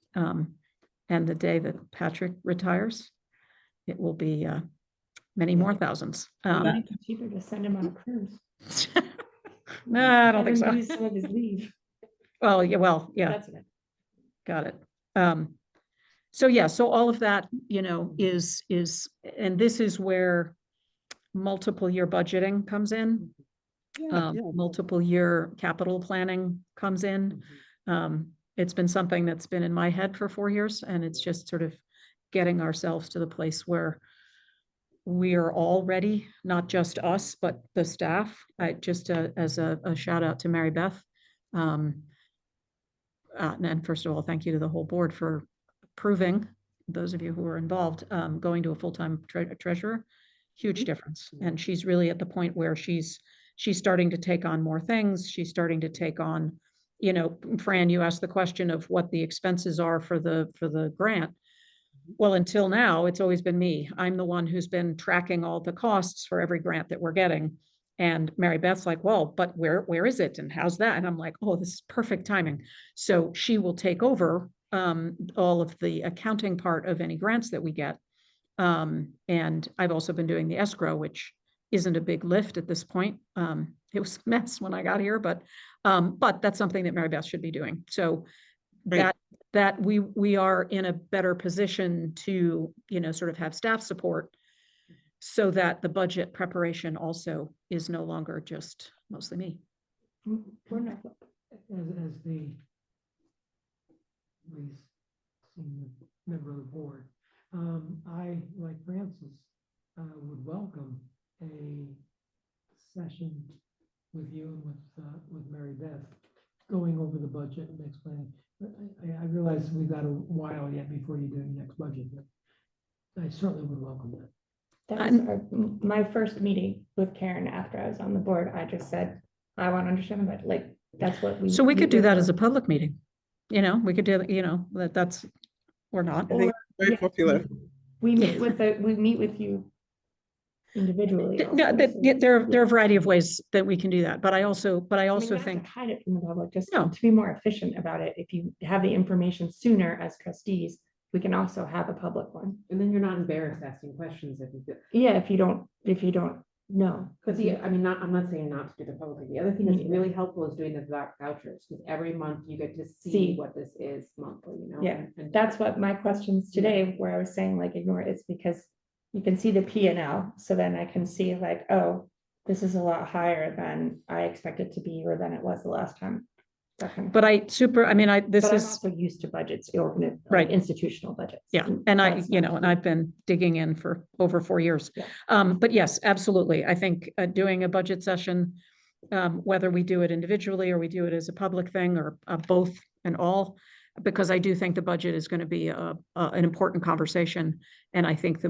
And the day that Patrick retires, it will be many more thousands. Maybe it's cheaper to send him on a cruise. No, I don't think so. Use some of his leave. Well, yeah. That's it. Got it. So all of that, is, and this is where multiple year budgeting comes in. Multiple year capital planning comes in. It's been something that's been in my head for 4 years, and it's just sort of getting ourselves to the place where we are all ready, not just us, but the staff. As a shout out to Mary Beth. And first of all, thank you to the whole board for approving, those of you who are involved, going to a full-time treasurer. Huge difference. And she's really at the point where she's starting to take on more things. She's starting to take on, Fran, you asked the question of what the expenses are for the grant. Well, until now, it's always been me. I'm the one who's been tracking all the costs for every grant that we're getting. And Mary Beth's like, well, but where is it? And how's that? And I'm like, oh, this is perfect timing. So she will take over all of the accounting part of any grants that we get. And I've also been doing the escrow, which isn't a big lift at this point. It was a mess when I got here, but that's something that Mary Beth should be doing. So Great. that we are in a better position to, sort of have staff support so that the budget preparation also is no longer just mostly me. We're not. As the least senior member of the board, I, like Francis, would welcome a session with you and with Mary Beth going over the budget and explaining. I realize we've got a while yet before you do your next budget, but I certainly would welcome that. That was my first meeting with Karen after I was on the board. I just said, I want to understand that. Like, that's what we. So we could do that as a public meeting. We could do, that's, or not. I think it's very popular. We meet with you individually. No, there are a variety of ways that we can do that, but I also we don't have to think, hide it from the public, just No. to be more efficient about it. If you have the information sooner as trustees, we can also have a public one. And then you're not embarrassed asking questions if you do. Yeah, if you don't know. Because I'm not saying not to do the public. The other thing that's really helpful is doing the vouchers, because every month you get to see what this is monthly, Yeah, and that's what my questions today, where I was saying like ignore it, it's because you can see the P&L. So then I can see like, oh, this is a lot higher than I expected to be, or than it was the last time that kind of. But I mean, this But I'm is, also used to budgets, like Right. institutional budgets. yeah, and that's not and I've been digging in for over 4 years. Yeah. But yes, absolutely. I think doing a budget session, whether we do it individually or we do it as a public thing or both and all, because I do think the budget is going to be an important conversation. And I think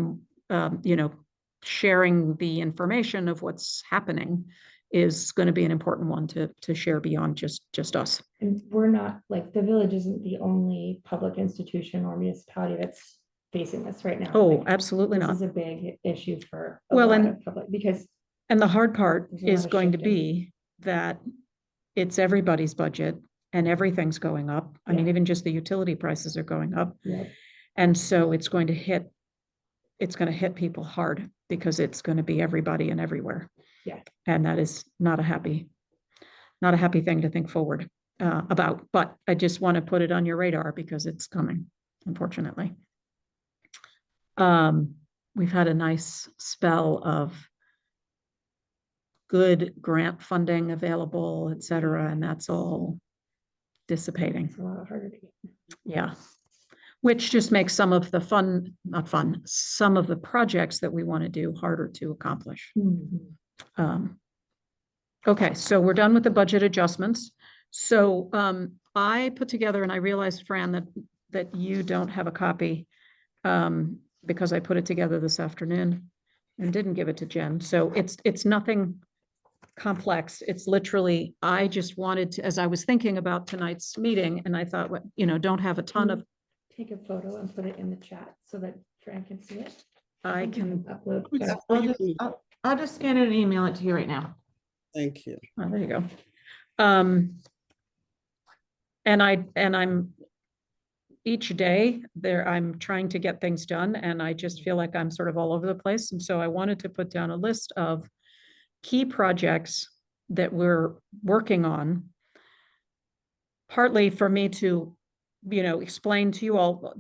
sharing the information of what's happening is going to be an important one to share beyond just us. And we're not, like, the village isn't the only public institution or municipality that's facing this right now. Oh, Like, absolutely this not. is a big issue for a Well, lot and- of public, because And the hard part There's a lot is of going to shifting. be that it's everybody's budget and everything's going up. I mean, Yeah. even just the utility prices are going up. yeah, And so it's going to hit people hard because it's going to be everybody and everywhere. Yeah. And that is not a happy thing to think forward about, but I just want to put it on your radar because it's coming, unfortunately. We've had a nice spell of good grant funding available, et cetera, and that's all dissipating. it's a lot harder to get. Yeah. Which just makes some of the some of the projects that we want to do harder to accomplish. Okay, so we're done with the budget adjustments. So I put together, and I realized, Fran, that you don't have a copy because I put it together this afternoon and didn't give it to Jen. So it's nothing complex. It's literally, I just wanted to, as I was thinking about tonight's meeting, and I thought, don't have a ton of, Take a photo and put it in the chat so that Fran can see it. I can, Upload. It's- I'll just scan it and email it to you right now. Thank you. oh, there you go. And I'm each day there, I'm trying to get things done, and I just feel like I'm sort of all over the place. And so I wanted to put down a list of key projects that we're working on, partly for me to, explain to you all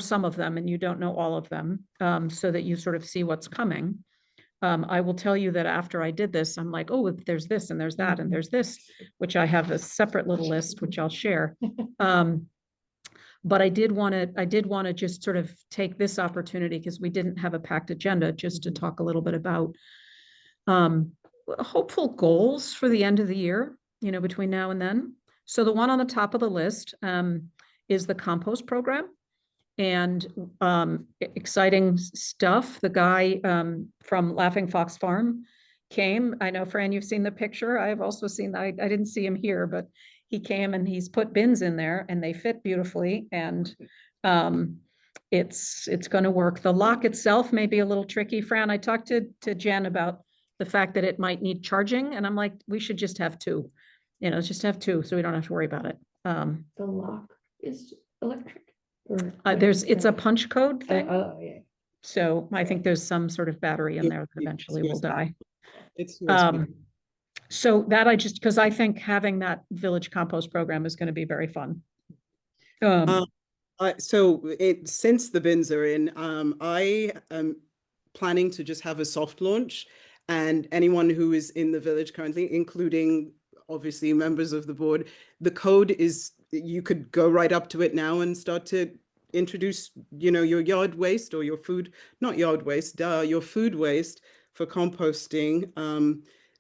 some of them and you don't know all of them, so that you sort of see what's coming. I will tell you that after I did this, I'm like, oh, there's this and there's that and there's this, which I have a separate little list, which I'll share. But I did want to just sort of take this opportunity, because we didn't have a packed agenda, just to talk a little bit about hopeful goals for the end of the year, between now and then. So the one on the top of the list is the compost program. And exciting stuff. The guy from Laughing Fox Farm came. I know, Fran, you've seen the picture. I've also seen, I didn't see him here, but he came and he's put bins in there and they fit beautifully. And it's going to work. The lock itself may be a little tricky. Fran, I talked to Jen about the fact that it might need charging. And I'm like, we should just have two, just have two so we don't have to worry about it. The lock is electric. It's a punch code thing. Oh, yeah. So I think there's some sort of battery in there that eventually will die. It's USB. So that because I think having that village compost program is going to be very fun. Since the bins are in, I am planning to just have a soft launch, and anyone who is in the village currently, including obviously members of the board, the code is, you could go right up to it now and start to introduce, your yard waste or your food, not yard waste, your food waste for composting.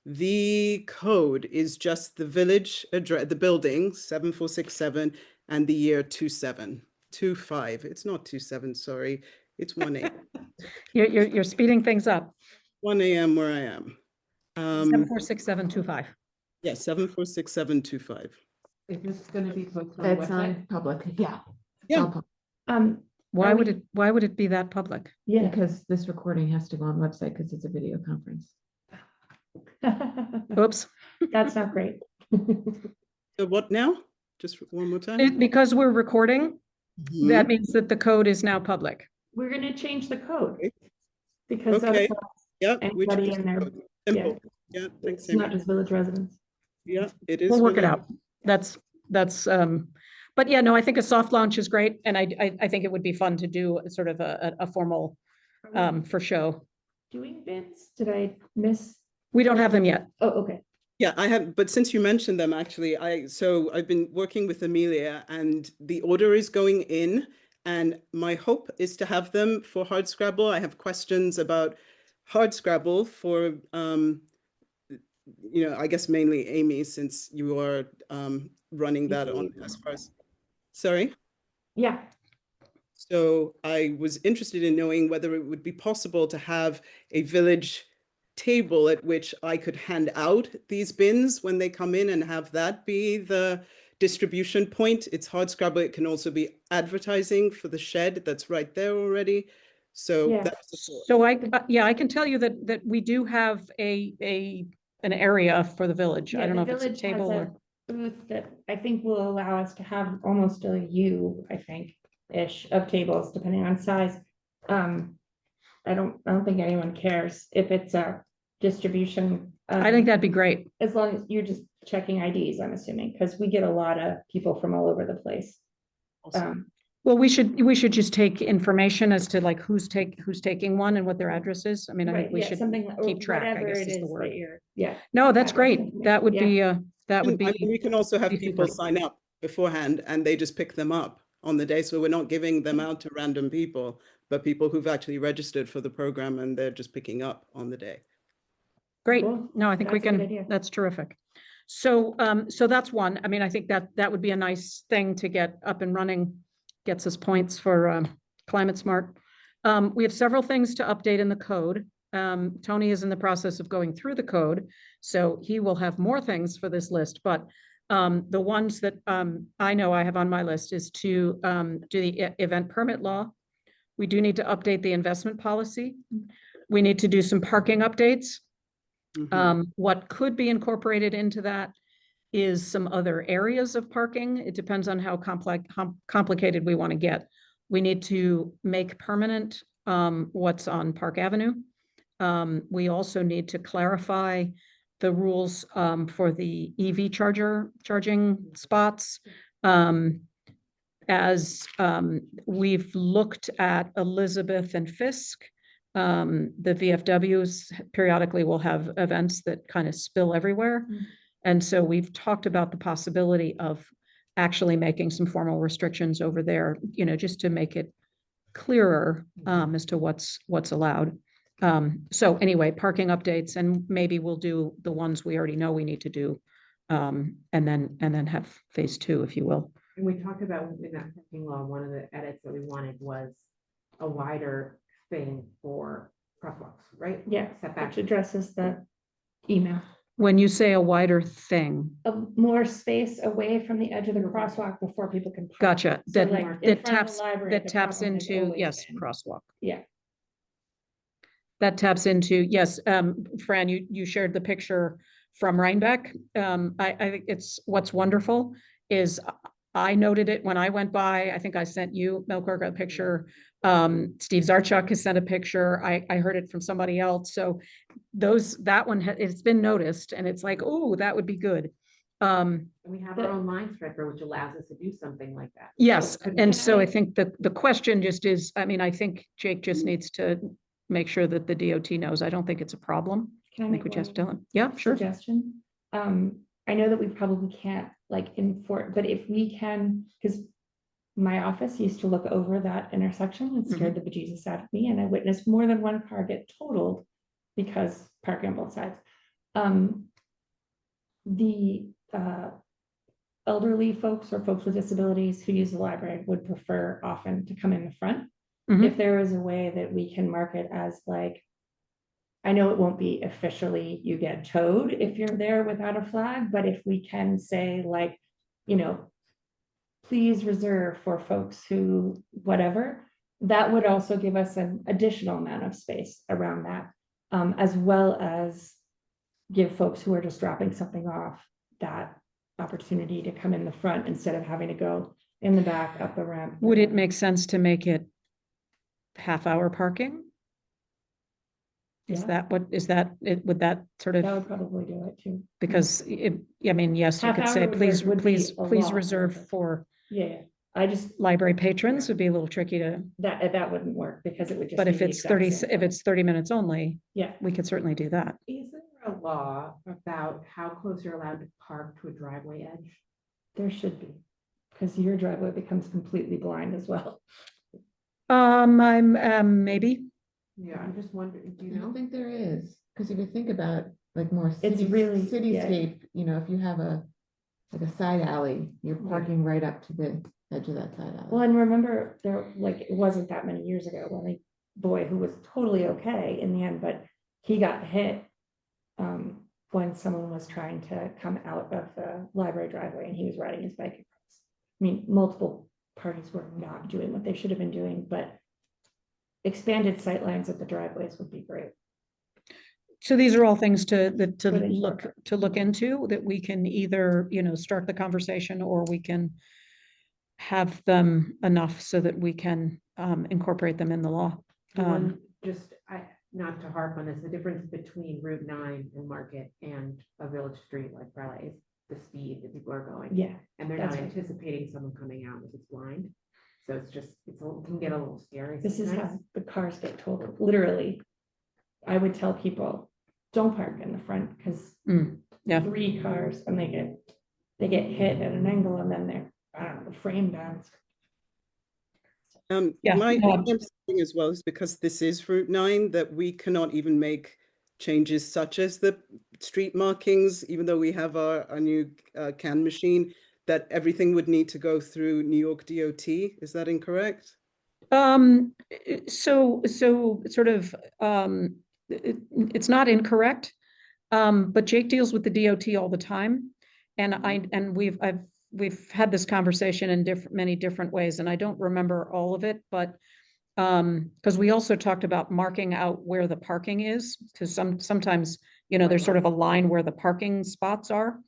The code is just the village address, the building 7467 and the year 2725. It's not 27, sorry. It's 1 a.m. You're speeding things up. 1 a.m. where I am. 746725. Yeah, 746725. Is this gonna be posted on the It's website? on public, yeah. Yeah. All Why Are would we- why would it be that public? Yeah. Because this recording has to go on the website because it's a video conference. Oops. That's not great. So what now? Just one more time. Because we're recording, Mhm. that means that the code is now public. We're gonna change the code. Okay. Because Okay. otherwise Yeah, anybody in there, Simple. Yeah, thanks. it's not Amy. just village residents. Yeah, it is. We'll work it really- out. That's, but yeah, no, I think a soft launch is great. And I think it would be fun to do sort of a formal, for show. Doing bins? Did I miss? We don't have them yet. Oh, okay. Yeah, I have, but since you mentioned them, actually, so I've been working with Amelia and the order is going in, and my hope is to have them for Hardscrabble. I have questions about Hardscrabble for, I guess mainly Amy, since you are running that on as far as, sorry? Yeah, So I was interested in knowing whether it would be possible to have a village table at which I could hand out these bins when they come in and have that be the distribution point. It's Hardscrabble. It can also be advertising for the shed that's right there already. So Yeah. that's the thought. So I can tell you that we do have an area for the village. I Yeah, don't the know if it's a village has table a or, booth that I think will allow us to have almost a U, I think, ish of tables, depending on size. I don't think anyone cares if it's a distribution. I think that'd be great. As long as you're just checking IDs, I'm assuming, because we get a lot of people from all over the place. Awesome. Well, we should just take information as to like who's taking one and what their address is. I mean, I Right, think we yeah, should something, or keep track, I whatever guess it is the is word. that you're, yeah. No, that's address great. information, That would yeah. be, I mean, we can also have be people super. sign up beforehand and they just pick them up on the day. So we're not giving them out to random people, but people who've actually registered for the program and they're just picking up on the day. Great. Cool. No, I think we That's a good can, idea. that's terrific. So, so that's one. I mean, I think that would be a nice thing to get up and running, gets us points for Climate Smart. We have several things to update in the code. Tony is in the process of going through the code, so he will have more things for this list, but the ones that I know I have on my list is to do the event permit law. We do need to update the investment policy. We need to do some parking updates. Mhm. What could be incorporated into that is some other areas of parking. It depends on how complicated we want to get. We need to make permanent what's on Park Avenue. We also need to clarify the rules for the EV charging spots. As we've looked at Elizabeth and Fisk, the VFWs periodically will have events that kind of spill everywhere. Mm. And so we've talked about the possibility of actually making some formal restrictions over there, just to make it clearer as to what's allowed. So anyway, parking updates, and maybe we'll do the ones we already know we need to do. And then have phase 2, if you will. And we talked about in that parking law, one of the edits that we wanted was a wider thing for crosswalks, right? Yeah, Setback. which addresses the email. When you say a wider thing, More space away from the edge of the crosswalk before people can park. gotcha, So that, like in that front of the taps, library, that the taps problem has into, always yes, been- crosswalk. Yeah, That taps into, yes, Fran, you shared the picture from Rhinebeck. I think it's, what's wonderful is I noted it when I went by. I think I sent you, Melkor, a picture. Steve Zarchuk has sent a picture. I heard it from somebody else. So that one, it's been noticed, and it's like, oh, that would be good. And we have our own line striper, which allows us to do something like that. Yes, So could and we- so I think the question just is, I mean, I think Jake just needs to make sure that the DOT knows. I don't think it's a problem. can I I think we make just have to tell one him. Yeah, sure. suggestion? I know that we probably can't like enforce, but if we can, because my office used to look over that intersection and scared the bejesus out of me, and I witnessed more than one car get totaled because parking on both sides. The elderly folks or folks with disabilities who use the library would prefer often to come in the front. Mhm. If there is a way that we can mark it as like, I know it won't be officially you get towed if you're there without a flag, but if we can say like, please reserve for folks who, whatever, that would also give us an additional amount of space around that, as well as give folks who are just dropping something off that opportunity to come in the front instead of having to go in the back up the ramp. Would it make sense to make it half-hour parking? Is Yeah. that what, is that, would that sort That of, would probably do it too. because I mean, yes, you could say, Half-hour please, would be a please lot, reserve but- for Yeah, I just, library patrons. Would be a little tricky to, that wouldn't work because it would just. but be if the it's exact 30, same if thing. it's 30 minutes only, Yeah, we could certainly do that. Is there a law about how close you're allowed to park to a driveway edge? There should be, because your driveway becomes completely blind as well. Maybe, Yeah, I'm just wondering, do you I don't know? think there is, because if you think about like more It's city, really- yeah. cityscape, you know, if you have like a side alley, you're Yeah. parking right up to the edge of that side Well, alley. and remember, there, like, it wasn't that many years ago when a boy who was totally okay in the end, but he got hit when someone was trying to come out of the library driveway and he was riding his bike across. I mean, multiple parties were not doing what they should have been doing, but expanded sightlines at the driveways would be great. so these are all things to Good and look into, that we can either, you know, start the conversation, or we can have them enough so that we can incorporate them in the law. The one, just, not to harp on this, the difference between Route 9 and Market and a village street like Raleigh is the speed that people are going. Yeah, And they're not that's right. anticipating someone coming out if it's blind. So it's just, it can get a little scary. this is sometimes. how the cars get totaled, literally. I would tell people, don't park in the front, because yeah. 3 cars and they get hit at an angle and then they're, I don't know, the frame bends. Yeah, My um, thing as well is because this is Route 9, that we cannot even make changes such as the street markings, even though we have our new CAN machine, that everything would need to go through New York DOT. Is that incorrect? So sort of, it's not incorrect, but Jake deals with the DOT all the time. And we've had this conversation in many different ways, and I don't remember all of it, but because we also talked about marking out where the parking is, because sometimes, you know, there's sort of a line where the parking spots are.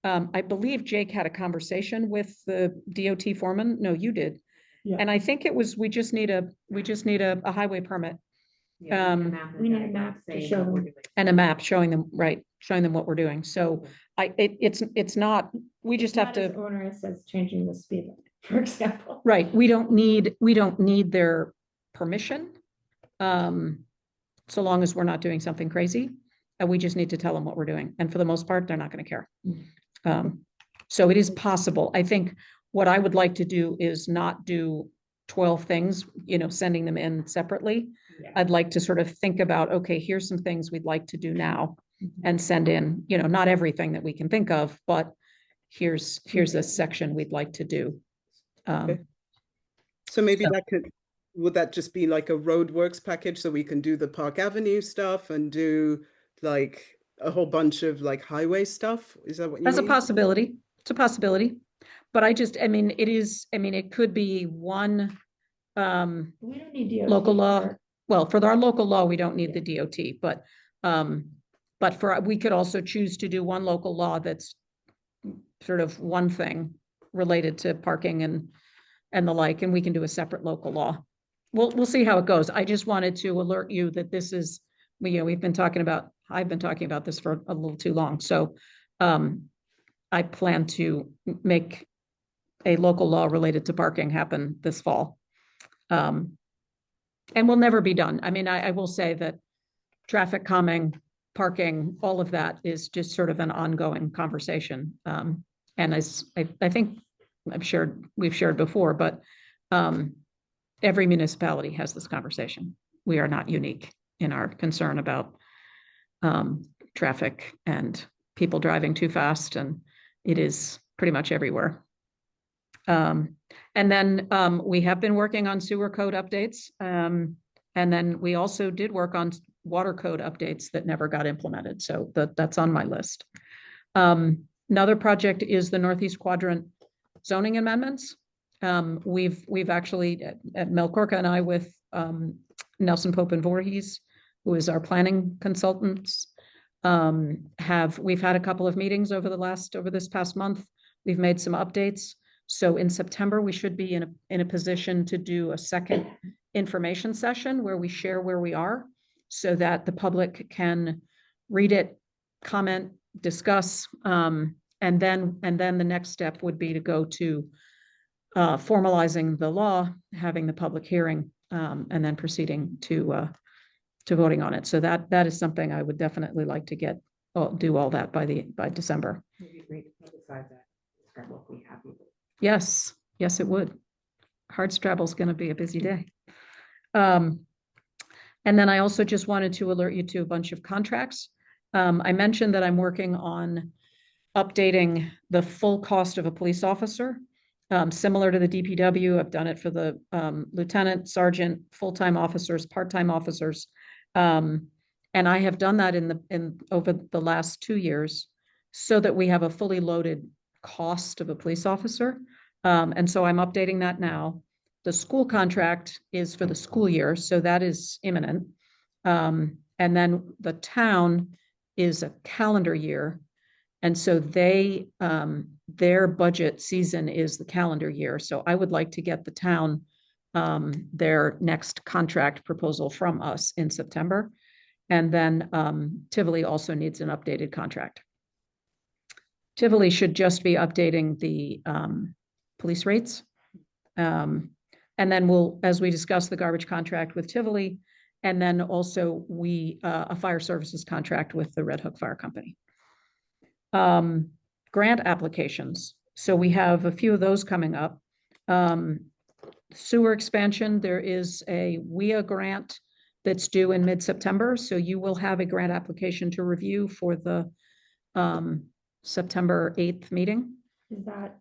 I believe Jake had a conversation with the DOT foreman. No, you did. Yeah. And I think it was, we just need a highway permit Yeah, we need a map and we need a guide map to saying show what we're them. doing. and a map showing them, right, showing them what we're doing. So it's not, we just have Not as to, onerous as changing the speed limit, for example. right, we don't need their permission. So long as we're not doing something crazy, and we just need to tell them what we're doing. And for the most part, they're not going to care. So it is possible. I think what I would like to do is not do 12 things, you know, sending them in separately. Yeah. I'd like to sort of think about, okay, here's some things we'd like to do now, Mhm. and send in, you know, not everything that we can think of, but here's a section we'd like to do. Okay. So maybe So- would that just be like a roadworks package, so we can do the Park Avenue stuff and do like a whole bunch of like highway stuff? Is that what you That's a mean? possibility. It's a possibility. But I mean, it could be one, We don't need DOT. local law. for- Well, for our local law, we don't need the DOT, but we could also choose to do one local law that's sort of one thing related to parking and the like, and we can do a separate local law. We'll see how it goes. I just wanted to alert you that this is, you know, I've been talking about this for a little too long. So I plan to make a local law related to parking happen this fall. And we'll never be done. I mean, I will say that traffic calming, parking, all of that is just sort of an ongoing conversation. And as I think we've shared before, but every municipality has this conversation. We are not unique in our concern about traffic and people driving too fast, and it is pretty much everywhere. And then we have been working on sewer code updates. And then we also did work on water code updates that never got implemented. So that's on my list. Another project is the Northeast Quadrant zoning amendments. We've actually, at Mel Corca and I, with Nelson Pope and Voorhees, who is our planning consultants, we've had a couple of meetings over this past month. We've made some updates. So in September, we should be in a position to do a second information session where we share where we are, so that the public can read it, comment, discuss, and then the next step would be to go to formalizing the law, having the public hearing, and then proceeding to voting on it. So that is something I would definitely like to get do all that by December. Maybe great to put aside that Scrabble if we have it. Yes, yes, it would. Hardscrabble's going to be a busy day. And then I also just wanted to alert you to a bunch of contracts. I mentioned that I'm working on updating the full cost of a police officer, similar to the DPW. I've done it for the lieutenant, sergeant, full-time officers, part-time officers. And I have done that over the last 2 years so that we have a fully loaded cost of a police officer. And so I'm updating that now. The school contract is for the school year, so that is imminent. And then the town is a calendar year. And so their budget season is the calendar year. So I would like to get the town their next contract proposal from us in September. And then Tivoli also needs an updated contract. Tivoli should just be updating the police rates. And then as we discuss the garbage contract with Tivoli, and then also a fire services contract with the Red Hook Fire Company. Grant applications. So we have a few of those coming up. Sewer expansion, there is a WIA grant that's due in mid-September. So you will have a grant application to review for the September 8th meeting. Is that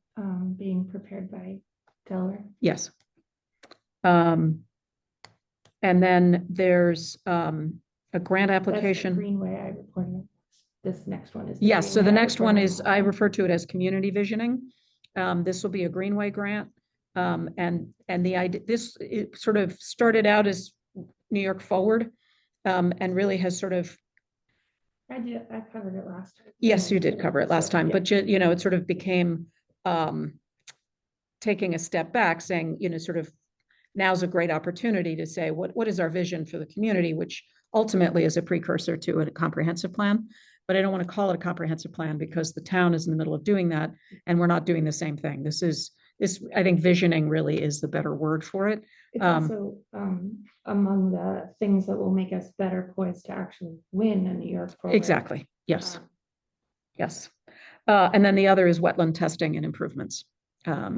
being prepared by Delaware? Yes. And then there's a grant That's the application. Greenway I reported. This next one is. Yes, so the Greenway I next one reported is, on. I refer to it as community visioning. This will be a Greenway grant. And the idea, it sort of started out as New York Forward, and really has sort of, I covered it last time. yes, you did cover it last time, Yeah. but it sort of became taking a step back, saying, sort of now's a great opportunity to say, what is our vision for the community, which ultimately is a precursor to a comprehensive plan. But I don't want to call it a comprehensive plan because the town is in the middle of doing that, and we're not doing the same thing. I think visioning really is the better word for it. It's also among the things that will make us better poised to actually win a New York Forward. Exactly. Yes. Um, Yes. And then the other is wetland testing and improvements. yeah.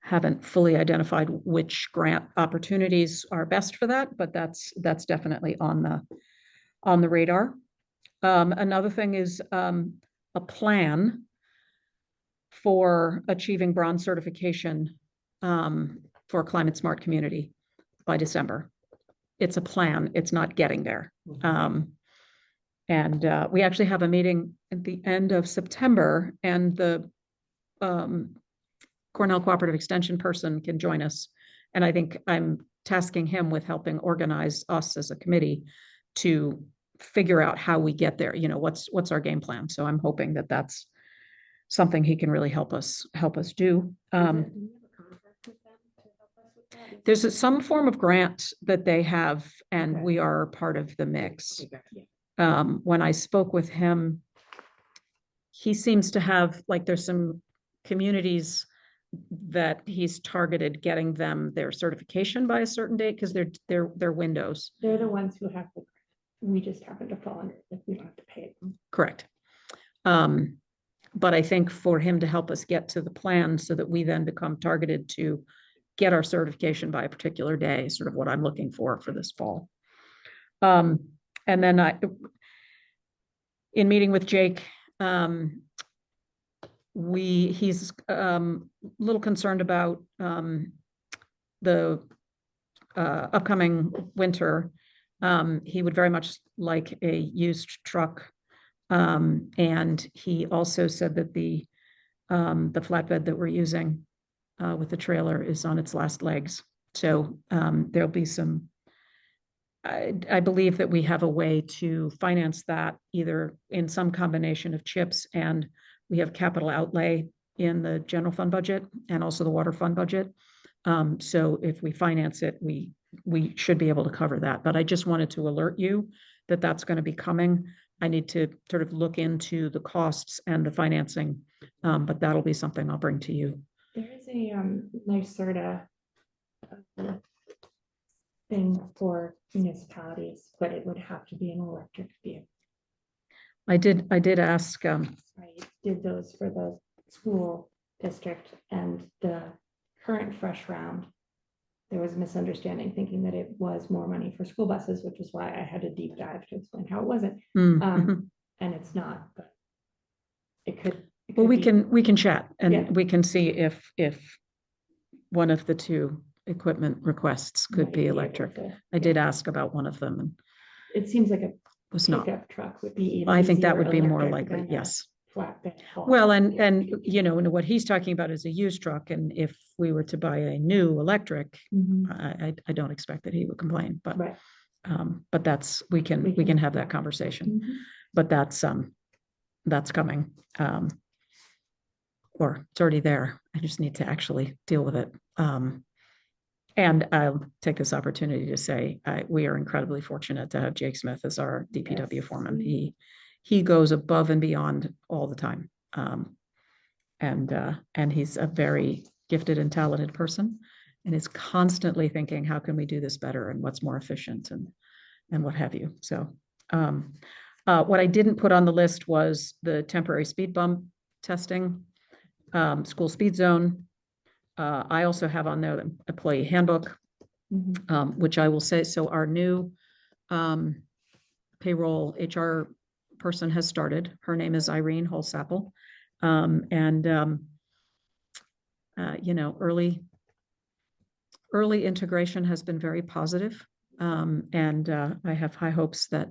Haven't fully identified which grant opportunities are best for that, but that's definitely on the radar. Another thing is a plan for achieving bronze certification for a climate smart community by December. It's a plan. It's not getting there. And we actually have a meeting at the end of September, and the Cornell Cooperative Extension person can join us. And I think I'm tasking him with helping organize us as a committee to figure out how we get there. What's our game plan? So I'm hoping that that's something he can really help us do. There's some form of grant that they have, and Okay. we are part of the mix. Okay, gotcha. When I spoke with him, he seems to have, there's some communities that he's targeted getting them their certification by a certain date because they're windows. They're the ones who have we just happen to fall under it if we don't have to pay them. Correct. But I think for him to help us get to the plan so that we then become targeted to get our certification by a particular day, sort of what I'm looking for this fall. And then in meeting with Jake, he's a little concerned about the upcoming winter. He would very much like a used truck. And he also said that the flatbed that we're using with the trailer is on its last legs. So there'll be some, I believe that we have a way to finance that either in some combination of CHIPS, and we have capital outlay in the general fund budget and also the water fund budget. So if we finance it, we should be able to cover that. But I just wanted to alert you that that's going to be coming. I need to sort of look into the costs and the financing, but that'll be something I'll bring to you. There is a NYSERDA thing for municipalities, but it would have to be an electric vehicle. I did ask, I did those for the school district and the current fresh round. There was a misunderstanding thinking that it was more money for school buses, which is why I had a deep dive to explain how it wasn't. mhm. And it's not, but it could. it Well, could be. we can chat Yeah. and we can see if one of the two equipment requests could Might be able electric. to- I did ask about one of them and It seems like a was not. pickup truck would be even I think that easier would be more electric likely, than a yes. flatbed haul. Well, and you know, and what he's talking about is a used truck, and if we were to buy a new electric, Mhm. I don't expect that he would complain, but Right. but that's, we can have that conversation, Mhm. but that's coming. Or it's already there. I just need to actually deal with it. And I'll take this opportunity to say, we are incredibly fortunate to have Jake Smith as our DPW Yes. foreman. He goes above and beyond all the time. And he's a very gifted and talented person and is constantly thinking, how can we do this better and what's more efficient and what have you. So what I didn't put on the list was the temporary speed bump testing, school speed zone. I also have on there the employee handbook, Mhm. which I will say, so our new payroll HR person has started. Her name is Irene Holsapple. You know, early integration has been very positive. I have high hopes that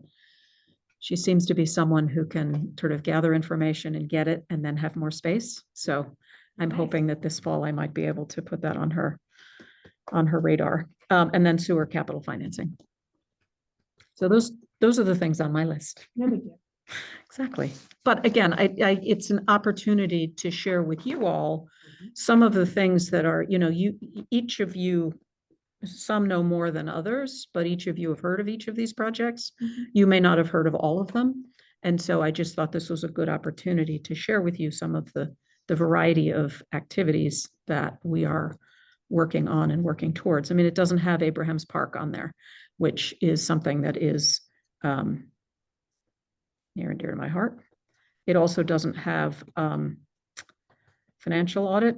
she seems to be someone who can sort of gather information and get it and then have more space. So I'm Nice. hoping that this fall I might be able to put that on her radar. And then sewer capital financing. So those are the things on my list. No big deal. Exactly. But again, it's an opportunity to share with you all some of the things that are, you know, each of you, some know more than others, but each of you have heard of each of these projects. Mhm. You may not have heard of all of them. And so I just thought this was a good opportunity to share with you some of the variety of activities that we are working on and working towards. I mean, it doesn't have Abraham's Park on there, which is something that is near and dear to my heart. It also doesn't have financial audit.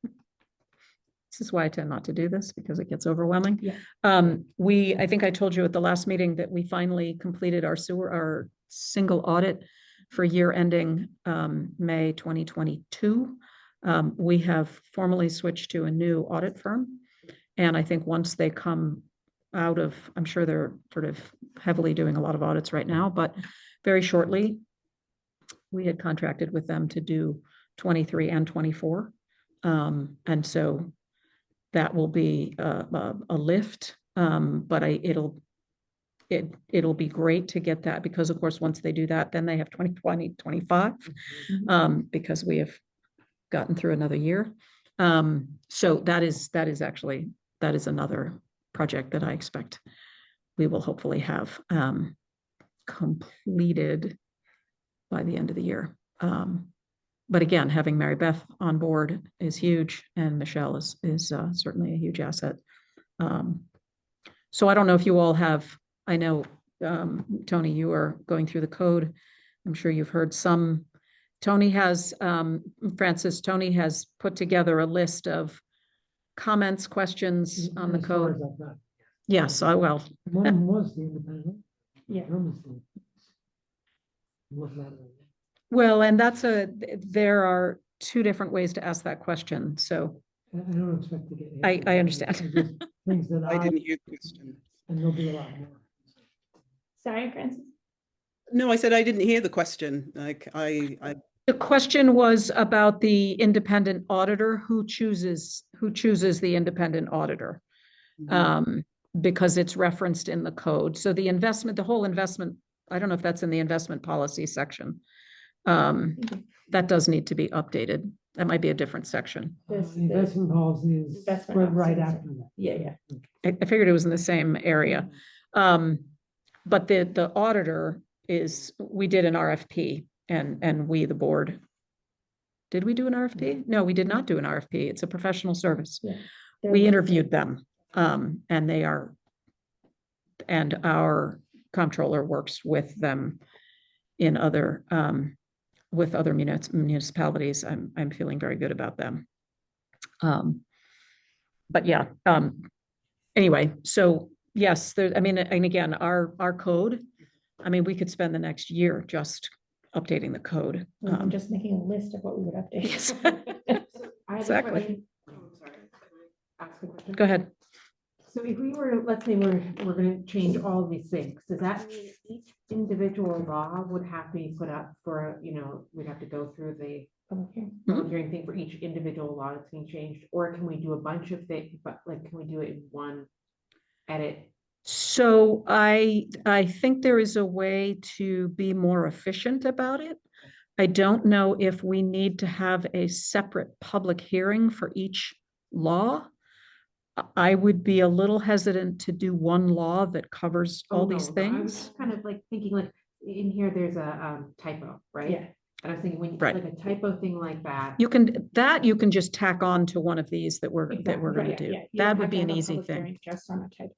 This is why I tend not to do this because it gets overwhelming. Yeah. I think I told you at the last meeting that we finally completed our single audit for year ending May 2022. We have formally switched to a new audit firm. And I think once they come out of, I'm sure they're sort of heavily doing a lot of audits right now, but very shortly, we had contracted with them to do 23 and 24. And so that will be a lift, but it'll be great to get that because of course, once they do that, then they have 2020, 25, because we have gotten through another year. So that is another project that I expect we will hopefully have completed by the end of the year. But again, having Mary Beth on board is huge, and Michelle is certainly a huge asset. So I don't know if you all have, I know, Tony, you are going through the code. I'm sure you've heard some. Tony has, Francis, Tony has put together a list of comments, questions on the As far code. as I've got. Yes, I will. One of them was the independent. Yeah. Looking at it. Well, and there are two different ways to ask that question. So I don't expect to get. I answers. understand. Just Things that I didn't hear the question. and there'll be a lot more. Sorry, Francis. No, I said I didn't hear the question. Like I the question was about the independent auditor, who chooses the independent auditor. Because it's referenced in the code. So the whole investment, I don't know if that's in the investment policy section. That does need to be updated. That might be a different section. The investment policy is Investment spread right officers. after that. Yeah. I figured it was in the same area. But the auditor we did an RFP and we, the board, did we do an RFP? No, we did not do an RFP. It's a professional service. Yeah. We interviewed them, and our comptroller works with them in other, with other municipalities. I'm feeling very good about them. But yeah, anyway, so yes, there, I mean, and again, our code, I mean, we could spend the next year just updating the code. I'm just making a list of what we would update. Yes. I have a Exactly. question. Oh, sorry. Can I ask a question? Go ahead. So if we were, let's say we're gonna change all of these things, does that mean each individual law would have to be put up for, you know, we'd have to go through the public hearing thing for each individual law that's being changed? Or can we do a bunch of things, but like, can we do it in one edit? So I think there is a way to be more efficient about it. I don't know if we need to have a separate public hearing for each law. I would be a little hesitant to do one law that covers all these Oh, no, I was things. just kind of like thinking like, in here, there's a typo, right? Yeah. And I was thinking, when, Right. like a typo thing like that. You can just tack on to one of these that we're Exactly, gonna do. That would be an easy thing. Just on a type.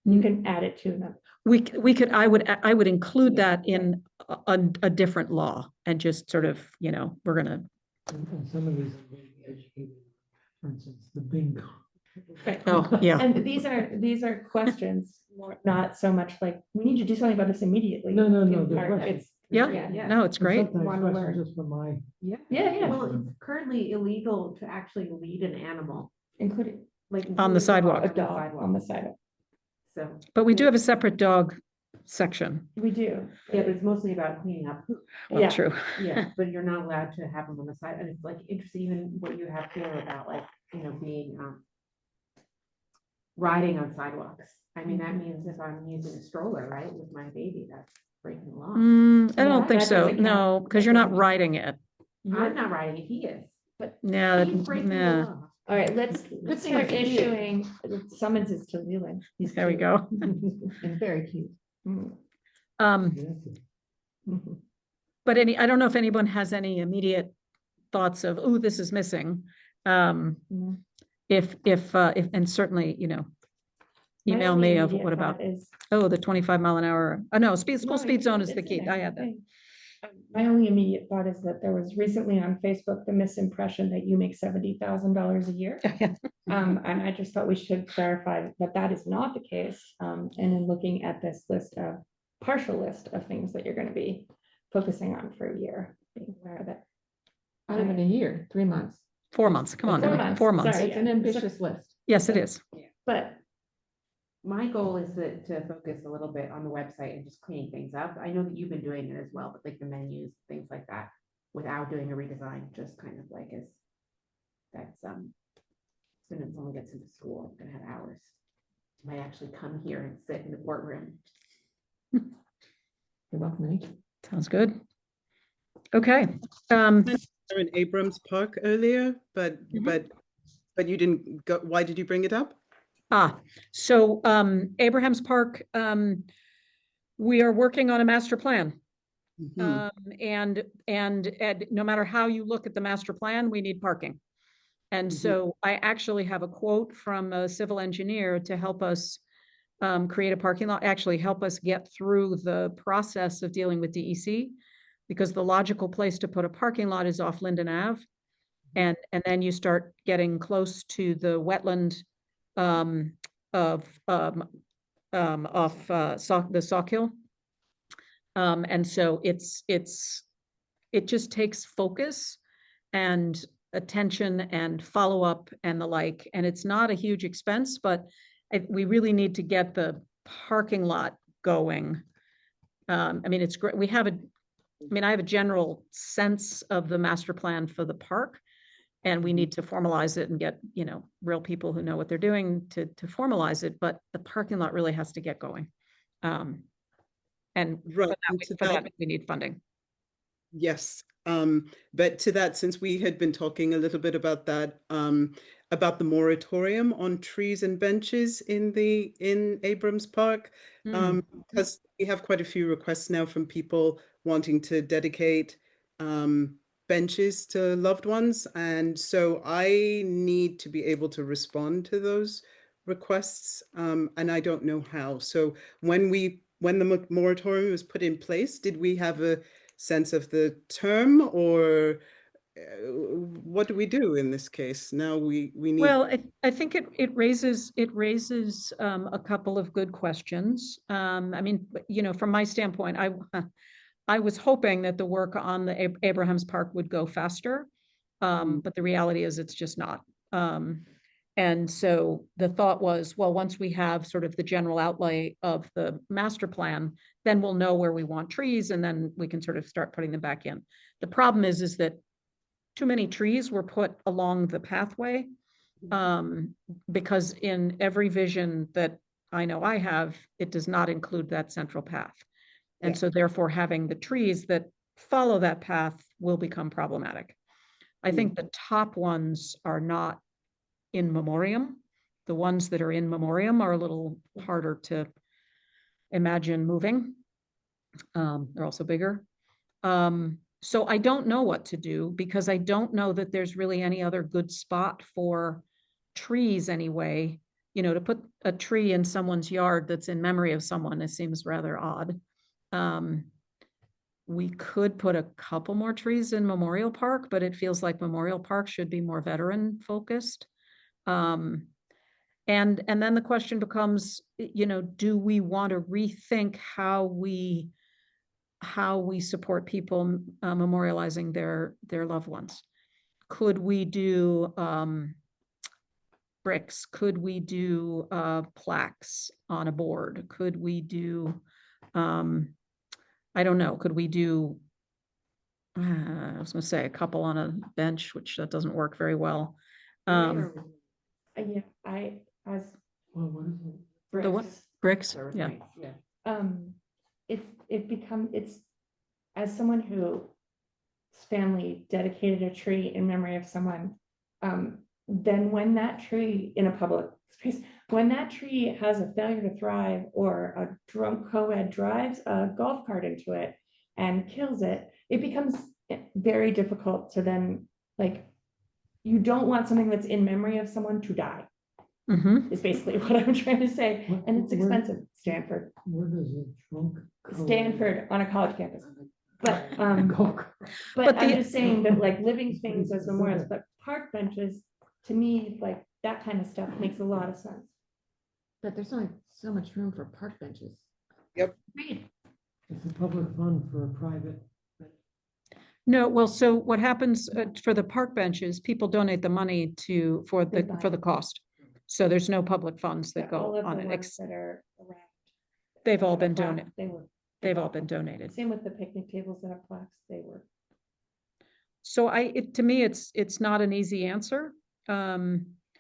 You can add it to them. We could, I would include that in a different law and just sort of, you know, we're gonna, And some of these are very educated, for instance, the bingo. oh, yeah. And these are questions, more, not so much like, we need to do something about this immediately. No, they're Or questions. It's, Yeah, Yeah. no, it's great. Sometimes Wanna questions learn. just for my, Yeah. yeah, Well, it's currently illegal to actually lead an animal, including like. On the including sidewalk. a dog on the sidewalk. So, But we do have a separate dog section. We do. yeah, but it's mostly about cleaning up poop. Well, Yeah. true. Yeah, but you're not allowed to have them on the side, and it's like interesting, even what you have here about like, you know, being, riding on sidewalks. I mean, that means if I'm using a stroller, right, with my baby, that's breaking the law. I don't Yeah, think that so. doesn't count. No, because That you're not doesn't count. riding it. I'm not riding it, he is, but Yeah, he's breaking the nah. law. All right, let's thing start is cute. issuing summonses to Leland. He's There we cute. go. And very cute. Mm. But I don't know if anyone has any immediate thoughts of, oh, this is missing. No. If, and certainly, you know, My email only me of immediate what about, thought is- oh, the 25 mile an hour. Oh, no, school No, speed zone is the it's in key. there, I had that. thing. My only immediate thought is that there was recently on Facebook, the misimpression that you make $70,000 a year. And I just thought we should clarify that that is not the case. And in looking at this partial list of things that you're going to be focusing on for a year, being aware that. Not even a year, 3 months. 4 months. Come on 4 now. months, 4 months. sorry. It's an yeah. ambitious list. Yes, it is. But My goal is to focus a little bit on the website and just cleaning things up. I know that you've been doing it as well, but like the menus, things like that, without doing a redesign, just kind of like as that's, as soon as someone gets into school, I'm gonna have hours. Might actually come here and sit in the courtroom. You're welcome. Anytime. Sounds good. Okay. They're in Abrams Park earlier, but you didn't go. Why did you bring it up? So Abraham's Park, we are working on a master plan. Mhm. And no matter how you look at the master plan, we need parking. And Mhm. so I actually have a quote from a civil engineer to help us create a parking lot, actually help us get through the process of dealing with DEC, because the logical place to put a parking lot is off Linden Ave. And then you start getting close to the wetland off the Sauk Hill. And so it just takes focus and attention and follow-up and the like, and it's not a huge expense, but we really need to get the parking lot going. I mean, it's great. I have a general sense of the master plan for the park, and we need to formalize it and get, you know, real people who know what they're doing to formalize it, but the parking lot really has to get going. And Right. And to for that, that, we need funding. yes. But to that, since we had been talking a little bit about that, about the moratorium on trees and benches in Abrams Park, because we have quite a few requests now from people wanting to dedicate benches to loved ones, and so I need to be able to respond to those requests, and I don't know how. So when when the moratorium was put in place, did we have a sense of the term, or what do we do in this case? Now we need. Well, I think it raises a couple of good questions. I mean, from my standpoint, I was hoping that the work on the Abrahams Park would go faster, but the reality is it's just not. And so the thought was, well, once we have sort of the general outlay of the master plan, then we'll know where we want trees, and then we can sort of start putting them back in. The problem is that too many trees were put along the pathway, because in every vision that I know I have, it does not include that central path. And so therefore having the trees that follow that path will become problematic. I think the top ones are not in memoriam. The ones that are in memoriam are a little harder to imagine moving. They're also bigger. So I don't know what to do, because I don't know that there's really any other good spot for trees anyway. To put a tree in someone's yard that's in memory of someone, it seems rather odd. We could put a couple more trees in Memorial Park, but it feels like Memorial Park should be more veteran focused. And then the question becomes, do we want to rethink how we support people memorializing their loved ones? Could we do bricks? Could we do plaques on a board? Could we do, I don't know, could we do, I was gonna say a couple on a bench, which that doesn't work very well. Yeah, I, as Well, what is it? The what? Bricks, yeah. it's as someone whose family dedicated a tree in memory of someone, then when that tree in a public space, when that tree has a failure to thrive, or a drunk co-ed drives a golf cart into it and kills it, it becomes very difficult to then, like, you don't want something that's in memory of someone to die, is basically what I'm trying to say. And it's expensive. Stanford. Where does a drunk? Stanford on a college campus. But But but I'm just saying that, like, living things as memorials, but park benches, to me, like, that kind of stuff makes a lot of sense. But there's only so much room for park benches. Agreed. It's a public fund for a private. No, well, so what happens for the park benches, people donate the money for They buy the it. cost. So there's no public funds that All go of on the it. ones that are around. They've all that have been plaques, donated. They They've all bought been them. donated. Same with the picnic tables that have plaques, they were. So to me, it's not an easy answer.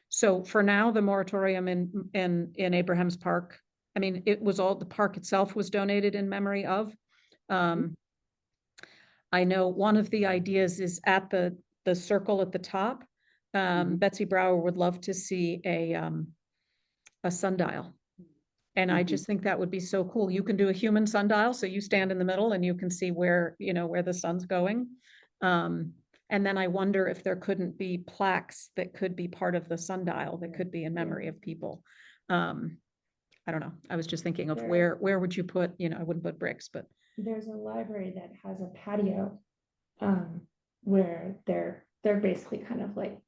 So for now, the moratorium in Abrahams Park, I mean, the park itself was donated in memory of. I know one of the ideas is at the circle at the top. Betsy Brower would love to see a sundial. And I just think that would be so cool. You can do a human sundial, so you stand in the middle and you can see where the sun's going. And then I wonder if there couldn't be plaques that could be part of the sundial that could be in memory of people. I don't know. I was just thinking of where would you put, I wouldn't put bricks, but. There's a library that has a patio, where they're basically kind of like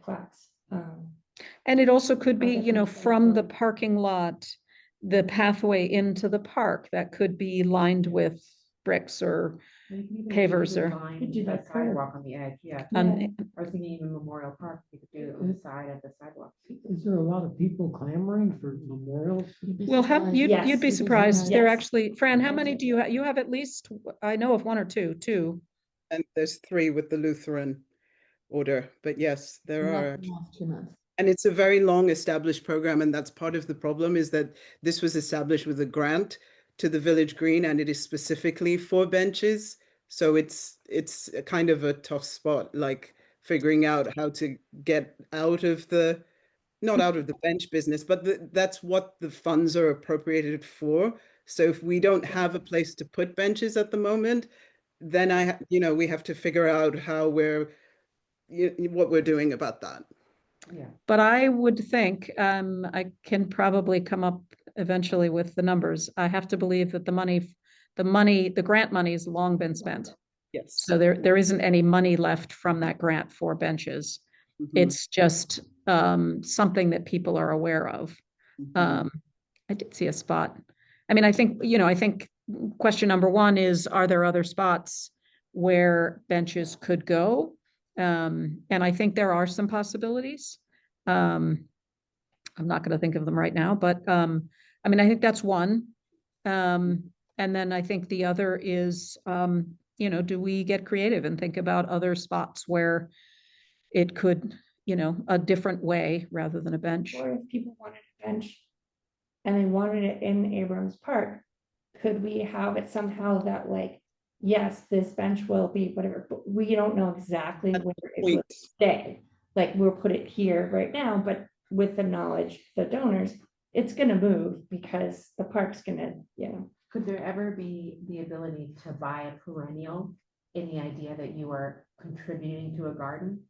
plaques. And it also could be, different from the things. parking lot, the pathway into the park that could be lined with bricks or pavers or. Could do The that curb. sidewalk on the edge, yeah. Yeah. I was thinking even Memorial Park, you could do it on the side of the sidewalk. Is there a lot of people clamoring for memorials? You'd be Well, surprised. you'd Yes. be surprised. They're Yes. actually, Fran, how many do you have? You have at least, I know of one or two. And there's 3 with the Lutheran order, but yes, there And are. that's the last 2 months. And it's a very long established program, and that's part of the problem, is that this was established with a grant to the Village Green, and it is specifically for benches. So it's a kind of a tough spot, like figuring out how to get out of not out of the bench business, but that's what the funds are appropriated for. So if we don't have a place to put benches at the moment, then we have to figure out how what we're doing about that. Yeah. But I would think, I can probably come up eventually with the numbers. I have to believe that the grant money has long been spent. Yes. So there isn't any money left from that grant for benches. Mhm, It's just something that people are aware of. mhm. I did see a spot. I mean, I think question number one is, are there other spots where benches could go? And I think there are some possibilities. I'm not going to think of them right now, but I mean, I think that's one. And then I think the other is, do we get creative and think about other spots where it could, a different way rather than a bench? Or if people wanted a bench and they wanted it in Abrams Park, could we have it somehow that like, yes, this bench will be whatever, but we don't know exactly At where it will Point. stay. Like, we'll put it here right now, but with the knowledge, the donors, it's gonna move because the park's gonna, Could there ever be the ability to buy a perennial in the idea that you are contributing to a garden?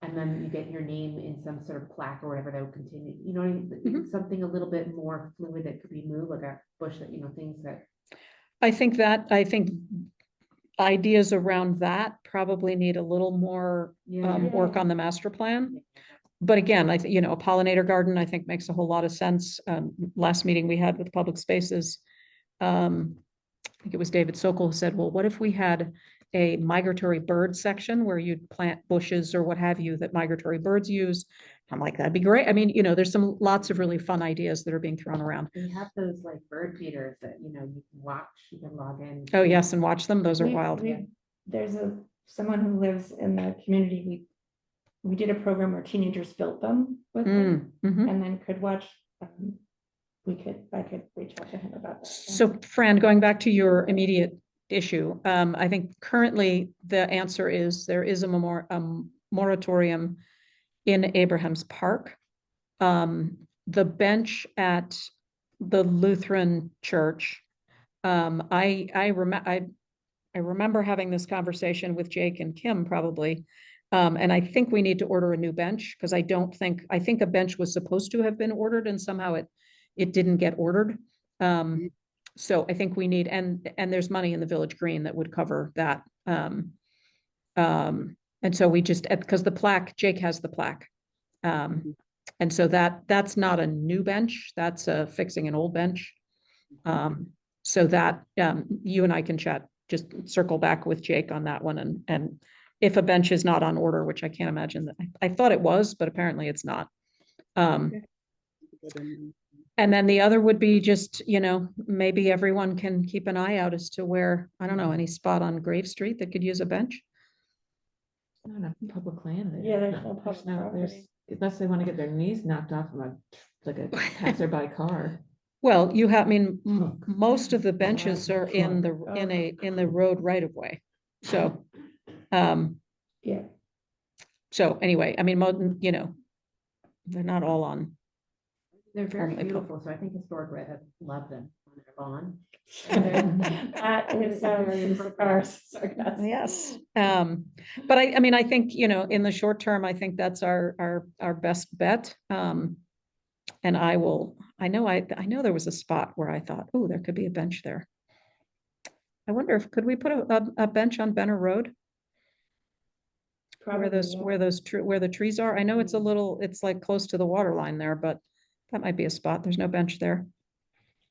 And then you get your name in some sort of plaque or whatever that will continue, you know, what I mean? Mhm. Something a little bit more fluid that could be moved, like a bush that, things that. I think ideas around that probably need a little more work Yeah. on the master plan. But again, a pollinator garden, I think makes a whole lot of sense. Last meeting we had with public spaces, I think it was David Sokol who said, well, what if we had a migratory bird section where you'd plant bushes or what have you that migratory birds use? I'm like, that'd be great. I mean, there's lots of really fun ideas that are being thrown around. We have those like bird feeders that, you can watch, you can log in. Oh, yes, and watch them. Those are We- wild. we- There's someone who lives in the community, we did a program where teenagers built them with him Mhm. and then could watch. I could reach out to him about that. So Fran, going back to your immediate issue, I think currently the answer is there is a moratorium in Abraham's Park. The bench at the Lutheran Church, I remember having this conversation with Jake and Kim probably. And I think we need to order a new bench because I think a bench was supposed to have been ordered and somehow it didn't get ordered. So I think we need, and there's money in the Village Green that would cover that. And so we just, because the plaque, Jake has the plaque. And so that's not a new bench, that's fixing an old bench. So that you and I can chat, just circle back with Jake on that one. And if a bench is not on order, which I can't imagine that, I thought it was, but apparently it's not. And then the other would be just, maybe everyone can keep an eye out as to where, I don't know, any spot on Grave Street that could use a bench. Not enough public land there. Yeah, there's no public property. Unless they want to get their knees knocked off from a passerby car. Well, most of the benches are in the road right of way. So, Yeah, so anyway, I mean, they're not all on. They're very Totally. beautiful, so I think historic red have loved them on their lawn. that is our sarcasm. Yes. But I mean, I think, in the short term, I think that's our best bet. And I know there was a spot where I thought, oh, there could be a bench there. I wonder could we put a bench on Benner Road? Where the trees are? I know it's like close to the water line there, but that might be a spot. There's no bench there.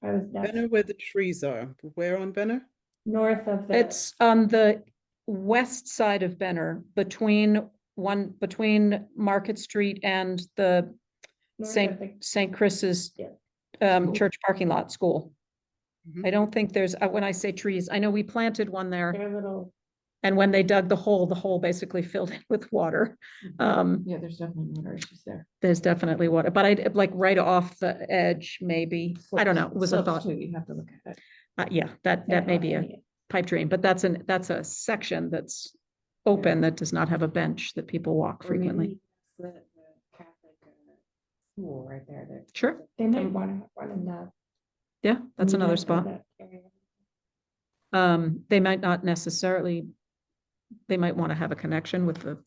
Benner, where the trees are. Where on Benner? North of the. It's on the west side of Benner, between Market Street and the north of the- St. Chris's Yeah. church parking lot school. Mhm. I don't think there's, when I say trees, I know we planted one there, They're little. and when they dug the hole basically filled in with water. Yeah, there's definitely water issues there. There's definitely water, but I like right off the edge, maybe. I don't know. It was a Slopes thought. too, you have to look at it. Yeah, that may be a pipe dream, but that's a section that's open that does not have a bench that people walk Or frequently. maybe the Catholic school right there. Sure. They might want to have one in that. Yeah, that's another middle spot. of that area. They might not necessarily, they might want to have a connection with the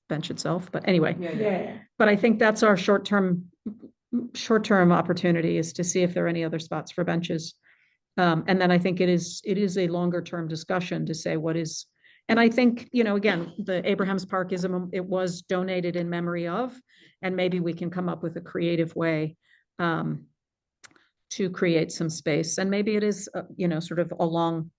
bench itself, but anyway. Yeah, Yeah, But I think that's our short-term short-term opportunity is to see if there are any other spots for benches. And then I think it is a longer-term discussion to say what is, and I think, you know, again, the Abrahams Park it was donated in memory of, and maybe we can come up with a creative way to create some space. And maybe it is, you know, sort of along,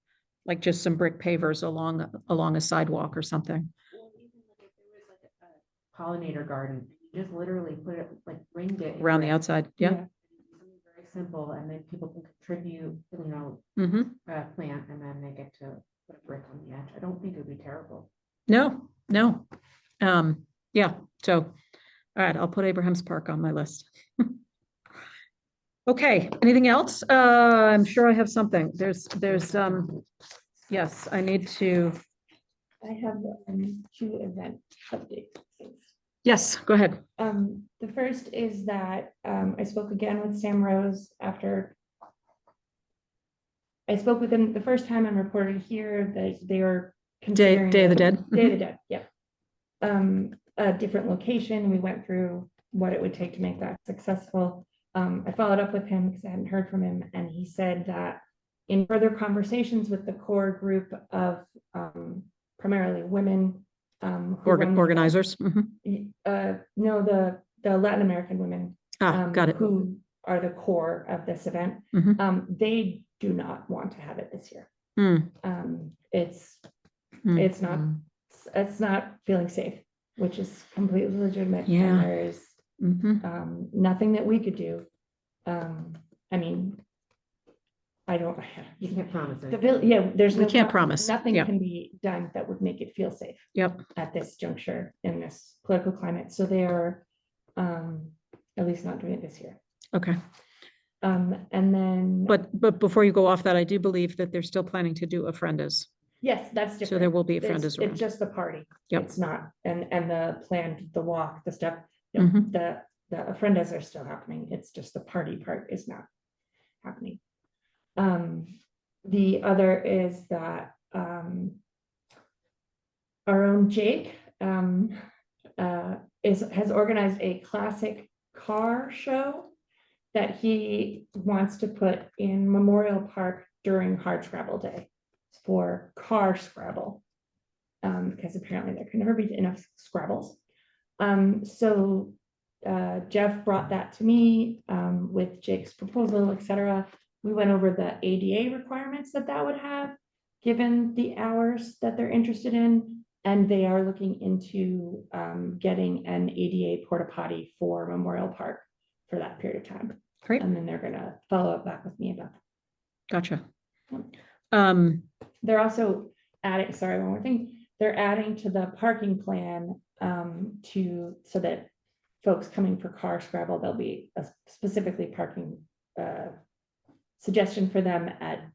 like just some brick pavers along a sidewalk or something. Well, even like if there was like a pollinator garden, you just literally put it, like ringed it. Around the into it, outside, yeah. Something very simple, and then people can contribute, you know, Mm-hmm. a plant, and then they get to put a brick on the edge. I don't think it'd be terrible. No. Yeah, so, all right, I'll put Abraham's Park on my list. Okay, anything else? I'm sure I have something. Yes, I need to, I have two event updates. yes, go ahead. The first is that I spoke again with Sam Rose after I spoke with him the first time and reported here that they are considering Day of the Dead. Day of the Dead, yep. A different location. We went through what it would take to make that successful. I followed up with him because I hadn't heard from him, and he said that in further conversations with the core group of primarily women, who run the- Organizers. Mhm. no, the Latin American women, Got it. who are the core of this event, Mhm. they do not want to have it this year. Mm. It's Mm. it's not feeling safe, which is completely legitimate. Yeah. And there's Mhm. nothing that we could do. I mean, I don't. You can't promise The it. yeah, there's We no can't promise. Nothing Yeah. can be done that would make it feel safe Yep. at this juncture in this political climate. So they are at least not doing it this year. Okay. And then, But before you go off that, I do believe that they're still planning to do ofrendas. yes, that's different. So there will be It's- ofrendas around. It's just the party. Yep. It's not, and the planned, the walk, the stuff, Mhm. the ofrendas are still happening. It's just the party part is not happening. The other is that our own Jake has organized a classic car show that he wants to put in Memorial Park during Hard Scrabble Day for car Scrabble. Because apparently there can never be enough Scrabbles. So Jeff brought that to me with Jake's proposal, etc. We went over the ADA requirements that would have, given the hours that they're interested in, and they are looking into getting an ADA porta potty for Memorial Park for that period of time. Great. And then they're gonna follow up back with me about that. Gotcha. They're also adding, sorry, one more thing, they're adding to the parking plan so that folks coming for car Scrabble, there'll be a specifically parking suggestion for them at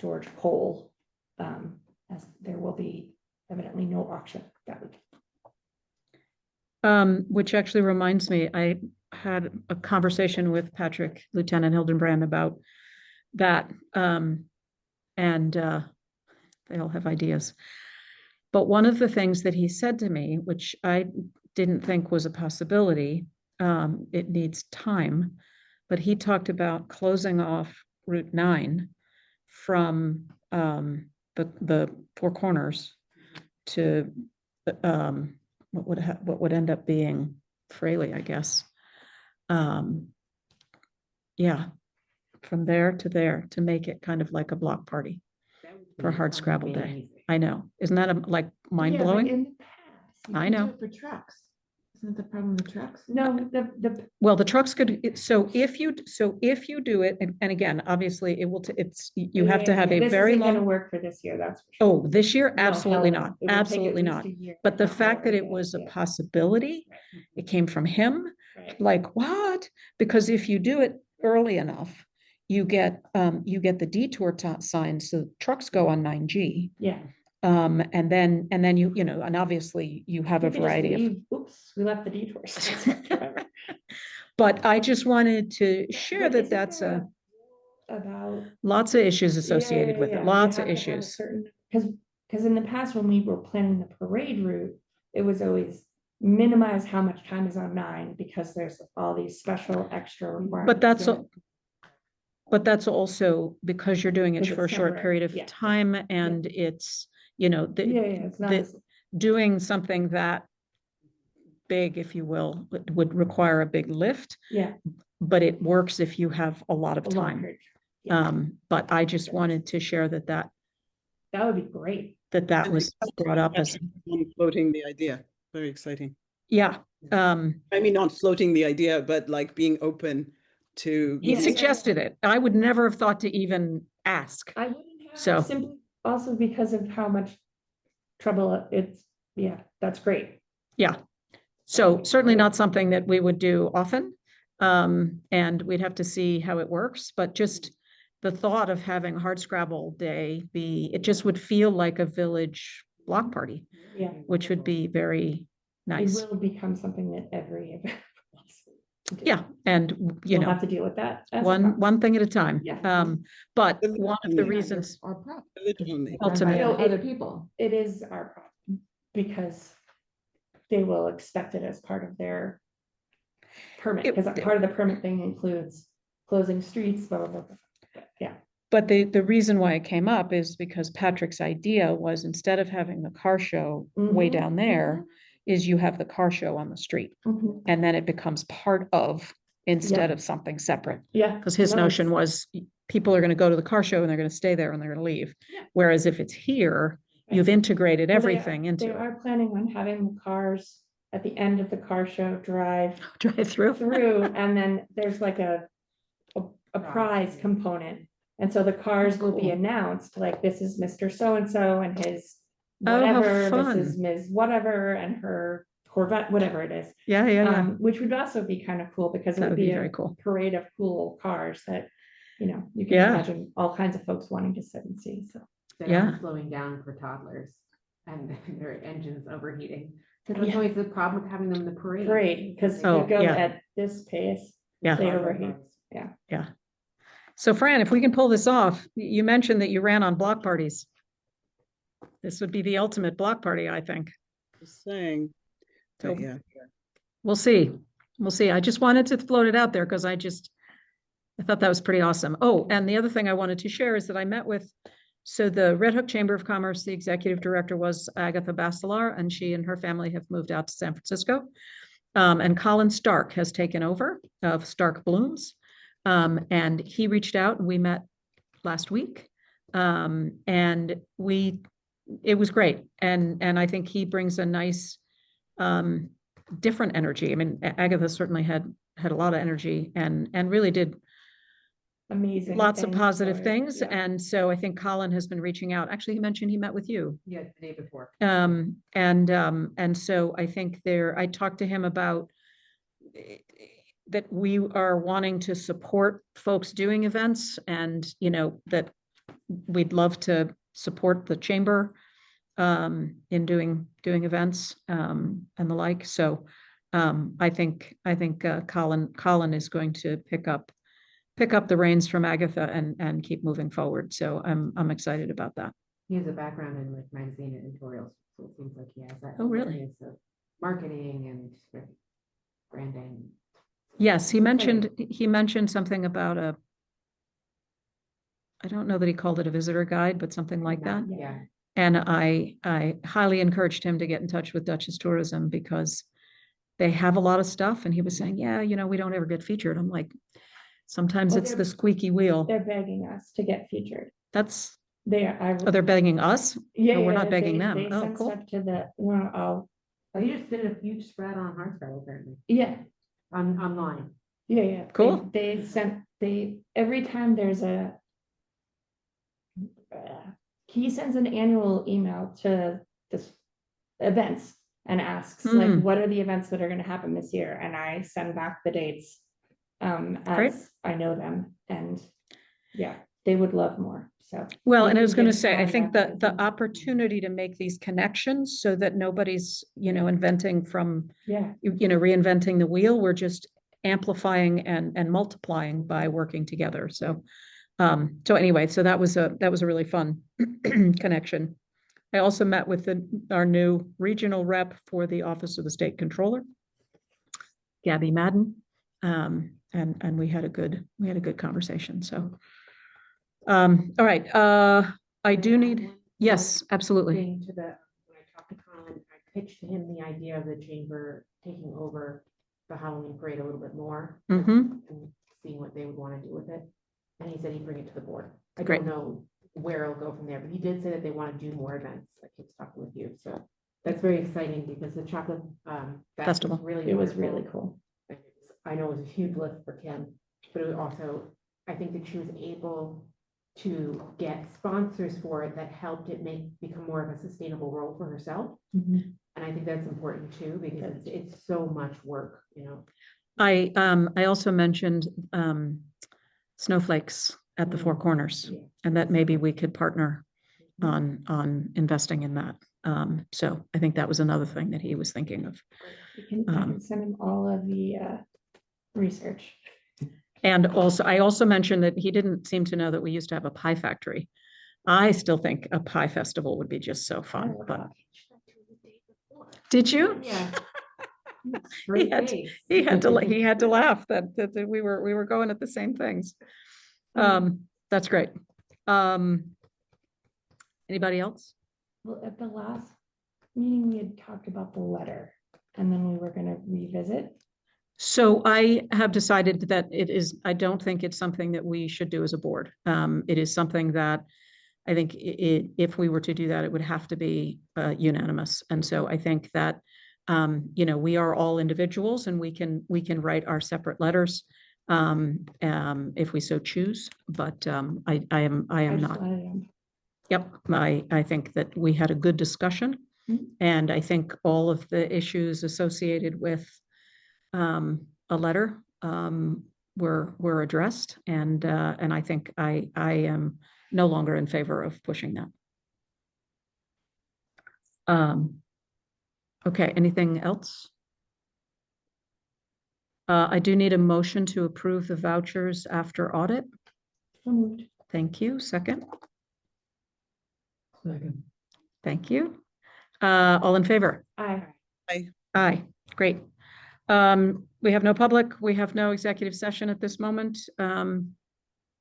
George Cole, as there will be evidently no auction that week. Which actually reminds me, I had a conversation with Patrick, Lieutenant Hildenbrand, about that. And they all have ideas. But one of the things that he said to me, which I didn't think was a possibility, it needs time, but he talked about closing off Route 9 from the Four Corners to what would end up being Fraley, I guess. Yeah, from there to make it kind of like a block party for Hard Scrabble Day. I know. Isn't that like mind blowing? In the past, I you can do know. it for trucks. Isn't the problem with trucks? No, the Well, the trucks could, so if you do it, and again, obviously it will, you have to have a this very isn't gonna long, work for this year, that's for sure. oh, this year? No, Absolutely hell no. not. It would take Absolutely at least not. a year, But the if not fact more, that it yeah, was a yeah. possibility, it came from him, Right. like what? Because if you do it early enough, you get the detour signs, so trucks go on 9G. Yeah. And then you know, and obviously you have a We could just variety of, leave- Oops, we left the detours. Remember. but I just wanted to share But that isn't that's there about lots of issues associated with it, lots of issues. Because in the past, when we were planning the parade route, it was always minimize how much time is on 9 because there's all these special extra requirements. But that's, in it. but that's also because you're doing it Because for a it's short temporary, period of yeah. time and it's, you know, Yeah, it's not the- as- doing something that big, if you will, would require a big lift, yeah. but it works if you have a lot of a long time. period. Yeah, But I just wanted to share that that would be great. And was brought up as, Patrick on floating the idea. Very exciting. yeah. I mean, not floating the idea, but like being open to. He Yeah. suggested it. I would never have thought to even ask. I wouldn't have So- simply also because of how much trouble it's, yeah, that's great. Yeah. So certainly not something that we would do often. And we'd have to see how it works, but just the thought of having Hardscrabble Day it just would feel like a village block party, Yeah. which would be very nice. It will become something that every event wants to do. Yeah, and you We'll know, have to deal with that. as it one comes. thing at a time. Yeah. But Village one of only. the Yeah, reasons, Our prop. Village only. ultimately, No, Other people. It is our problem because they will expect it as part of their permit, It- because part of the permit thing includes closing streets, blah, blah, blah, blah. Yeah, but the reason why it came up is because Patrick's idea was instead of having the car show way Mhm, down there, is you have the car show on the street. mhm. And then it becomes part of instead of something separate. Yeah. Because his no, notion it's- was people are going to go to the car show and they're going to stay there and they're going to leave. Yeah. Whereas if it's here, you've integrated Well, they- everything into They it. are planning on having the cars at the end of the car show drive Drive through. through, and then there's like a prize component. And so the cars will be Cool. announced, like, this is Mr. So-and-so and his Oh, how whatever, fun. this is Ms. Whatever and her Corvette, whatever it is. Yeah, yeah, yeah. Which would also be kind of cool because it That would would be be very a cool. parade of cool cars that, you know, you can Yeah. imagine all kinds of folks wanting to sit and see, so. Yeah. Slowing down for toddlers and their engines overheating. So that's Yeah. always the problem with having them in the parade. Great, because Oh, you go yeah. at this pace, Yeah. they overheat. So Fran, if we can pull this off, you mentioned that you ran on block parties. This would be the ultimate block party, I think. Just saying. So- But yeah. We'll see. We'll see. I just wanted to float it out there because I thought that was pretty awesome. Oh, and the other thing I wanted to share is that I met with, so the Red Hook Chamber of Commerce, the executive director was Agatha Bastelar, and she and her family have moved out to San Francisco. And Colin Stark has taken over of Stark Blooms. And he reached out and we met last week. And it was great. And I think he brings a nice, different energy. I mean, Agatha certainly had a lot of energy and really did Amazing. lots of things positive for it, things. yeah. And so I think Colin has been reaching out. Actually, he mentioned he met with you. Yeah, the day before. And so I think I talked to him about that we are wanting to support folks doing events and, you know, that we'd love to support the chamber in doing events and the like. So I think Colin is going to pick up the reins from Agatha and keep moving forward. So I'm excited about that. He has a background in like magazine editorials, so it seems like he has that. Oh, really? awareness of marketing and just branding. Yes, he Exciting. mentioned something about I don't know that he called it a visitor guide, but something like that. Yeah. And I highly encouraged him to get in touch with Dutchess Tourism because they have a lot of stuff. And he was saying, yeah, you know, we don't ever get featured. I'm like, sometimes Well, it's they're- the squeaky wheel. They're begging us to get featured. That's, They are. they're begging us. Yeah, we're not yeah, begging they- them. They Oh, sent cool. stuff to the, well, Oh, you just did a huge spread on Hardscrabble apparently, yeah, online. yeah. Cool. They sent, every time there's he sends an annual email to this events and asks like, Hmm. what are the events that are gonna happen this year? And I send back the dates. Great. As I know them, and yeah, they would love more, so. Well, we and I can was going to get say, I on think that that and- the opportunity to make these connections so that nobody's, you know, inventing from, Yeah, you know, reinventing the wheel. We're just amplifying and multiplying by working together. So, so anyway, so that was a really fun connection. I also met with our new regional rep for the Office of the State Controller, Gabby Madden. And we had a good conversation. So, all right. I do need, yes, absolutely. Thing to the, when I talked to Colin, I pitched to him the idea of the chamber taking over the Halloween parade a little bit more. Mhm. And seeing what they would want to do with it. And he said he'd bring it to the board. I Great. don't know where it'll go from there, but he did say that they want to do more events, like he was talking with you, so that's very exciting because the chocolate fest Festival. was really It was wonderful. really cool. And it was- I know it was a huge lift for Kim, but it was also, I think that she was able to get sponsors for it that helped it become more of a sustainable role for herself. Mhm. And I think that's important too, because it's so much work, you know. I also mentioned snowflakes at the Four Corners, Yeah. and that maybe we could partner on investing in that. So I think that was another thing that he was thinking of. I can send him all of the research. And also, I also mentioned that he didn't seem to know that we used to have a pie factory. I still think a pie festival would be just so fun, but did you? Yeah. He Straight had, face. he had to laugh that we were going at the same things. That's great. Anybody else? Well, at the last meeting, we had talked about the letter and then we were gonna revisit. So I have decided that I don't think it's something that we should do as a board. It is something that I think if we were to do that, it would have to be unanimous. And so I think that, we are all individuals and we can write our separate letters if we so choose, but I am I just not. wanted him. Yep, I think that we had a good discussion. Mhm. And I think all of the issues associated with a letter were addressed, and I think I am no longer in favor of pushing that. Okay, anything else? I do need a motion to approve the vouchers after audit. So moved. Thank you. Second. Second. Thank you. All in favor? Aye. Aye, great. We have no public, we have no executive session at this moment.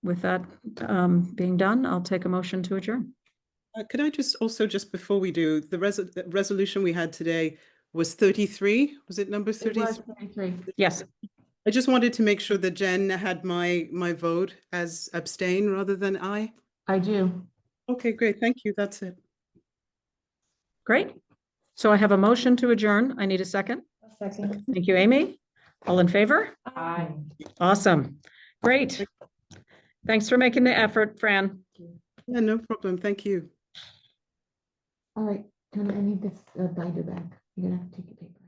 With that being done, I'll take a motion to adjourn. Could I just before we do, the resolution we had today was 33? Was it number 33? Yes, I just wanted to make sure that Jen had my vote as abstain rather than aye. I do. Okay, great. Thank you. That's it. great. So I have a motion to adjourn. I need a second. A second. Thank you, Amy. All in favor? Aye. Awesome. Great. Thanks for making the effort, Fran. Yeah, no problem. Thank you. All right, Donna, I need this binder back. You're gonna have to take your paper.